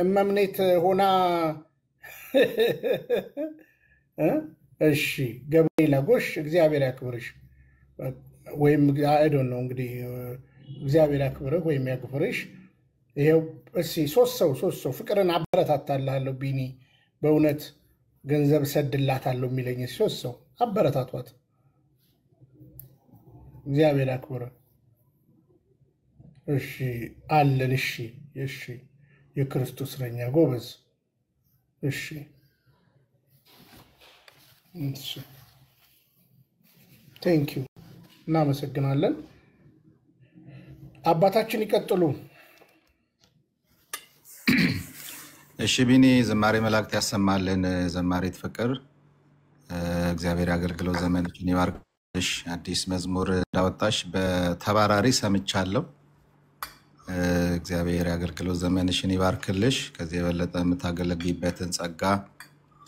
እመምኔት ሆና እሺ ገብርኤል ጎሽ እግዚአብሔር ያክብርሽ ወይም አይዶን ነው እንግዲህ እግዚአብሔር ያክብርህ ወይም ያክብርሽ። ይሄው እሺ ሶስት ሰው ፍቅርን አበረታታለሁ ቢኒ በእውነት ገንዘብ ሰድላታለሁ የሚለኝ ሶስት ሰው አበረታቷት። እግዚአብሔር ያክብርህ። እሺ አለን። እሺ የክርስቶስ ረኛ ጎበዝ። እሺ ቴንክ ዩ እናመሰግናለን። አባታችን ይቀጥሉ። እሺ ቢኒ ዝማሬ መላእክት ያሰማልን። ዘማሪት ፍቅር እግዚአብሔር አገልግሎት ዘመንሽን ይባርክሽ። አዲስ መዝሙር እንዳወጣሽ በተባራሪ ሰምቻለሁ። እግዚአብሔር አገልግሎት ዘመንሽን ይባርክልሽ። ከዚህ የበለጠ የምታገለግይበትን ጸጋ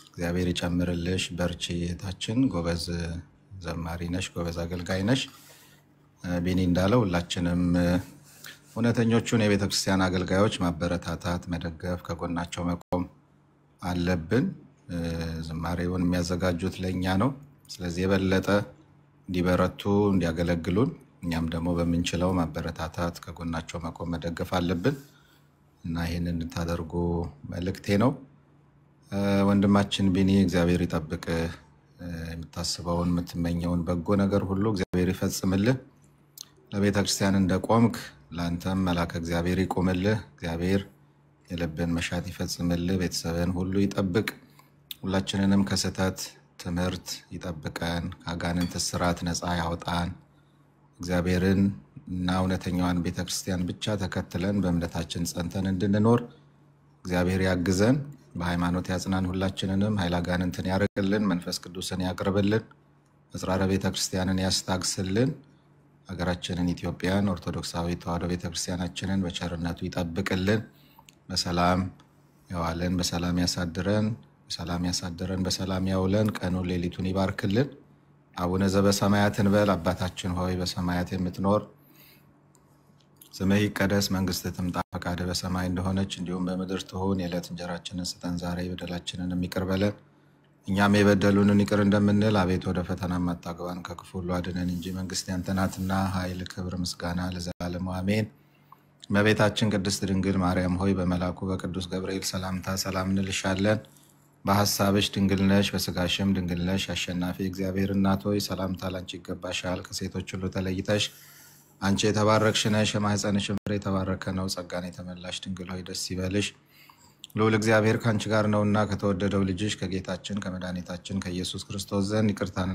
እግዚአብሔር ይጨምርልሽ። በርቺ እህታችን፣ ጎበዝ ዘማሪ ነሽ፣ ጎበዝ አገልጋይ ነሽ። ቢኒ እንዳለው ሁላችንም እውነተኞቹን የቤተ ክርስቲያን አገልጋዮች ማበረታታት፣ መደገፍ፣ ከጎናቸው መቆም አለብን። ዝማሬውን የሚያዘጋጁት ለእኛ ነው። ስለዚህ የበለጠ እንዲበረቱ እንዲያገለግሉን እኛም ደግሞ በምንችለው ማበረታታት፣ ከጎናቸው መቆም፣ መደገፍ አለብን እና ይህንን እንድታደርጉ መልእክቴ ነው። ወንድማችን ቢኒ እግዚአብሔር ይጠብቅ። የምታስበውን የምትመኘውን በጎ ነገር ሁሉ እግዚአብሔር ይፈጽምልህ። ለቤተ ክርስቲያን እንደቆምክ ለአንተም መልአከ እግዚአብሔር ይቆምልህ። እግዚአብሔር የልብን መሻት ይፈጽምልህ። ቤተሰብን ሁሉ ይጠብቅ። ሁላችንንም ከስህተት ትምህርት ይጠብቀን፣ ከአጋንንት እስራት ነፃ ያውጣን። እግዚአብሔርን እና እውነተኛዋን ቤተክርስቲያን ብቻ ተከትለን በእምነታችን ጸንተን እንድንኖር እግዚአብሔር ያግዘን፣ በሃይማኖት ያጽናን። ሁላችንንም ኃይለ አጋንንትን ያርቅልን፣ መንፈስ ቅዱስን ያቅርብልን፣ መጽራረ ቤተክርስቲያንን ያስታግስልን። ሀገራችንን ኢትዮጵያን ኦርቶዶክሳዊ ተዋሕዶ ቤተክርስቲያናችንን በቸርነቱ ይጠብቅልን። በሰላም ያዋለን፣ በሰላም ያሳድረን፣ በሰላም ያውለን። ቀኑን ሌሊቱን ይባርክልን። አቡነ ዘበሰማያት እንበል። አባታችን ሆይ በሰማያት የምትኖር ስምህ ይቀደስ፣ መንግስትህ ትምጣ፣ ፈቃድህ በሰማይ እንደሆነች እንዲሁም በምድር ትሁን። የዕለት እንጀራችንን ስጠን ዛሬ፣ በደላችንን ይቅር በለን እኛም የበደሉንን ይቅር እንደምንል። አቤት ወደ ፈተና አታግባን፣ ከክፉ ሁሉ አድነን እንጂ መንግስት ያንተ ናትና፣ ኃይል፣ ክብር፣ ምስጋና ለዘላለሙ አሜን። እመቤታችን ቅድስት ድንግል ማርያም ሆይ በመልአኩ በቅዱስ ገብርኤል ሰላምታ ሰላም እንልሻለን። በሐሳብሽ ድንግል ነሽ፣ በስጋሽም ድንግል ነሽ። አሸናፊ እግዚአብሔር እናት ሆይ ሰላምታ ላንቺ ይገባሻል። ከሴቶች ሁሉ ተለይተሽ አንቺ የተባረክሽ ነሽ፣ የማኅፀንሽም ፍሬ የተባረከ ነው። ጸጋን የተመላሽ ድንግል ሆይ ደስ ይበልሽ፣ ልዑል እግዚአብሔር ከአንቺ ጋር ነውና፣ ከተወደደው ልጅሽ ከጌታችን ከመድኃኒታችን ከኢየሱስ ክርስቶስ ዘንድ ይቅርታን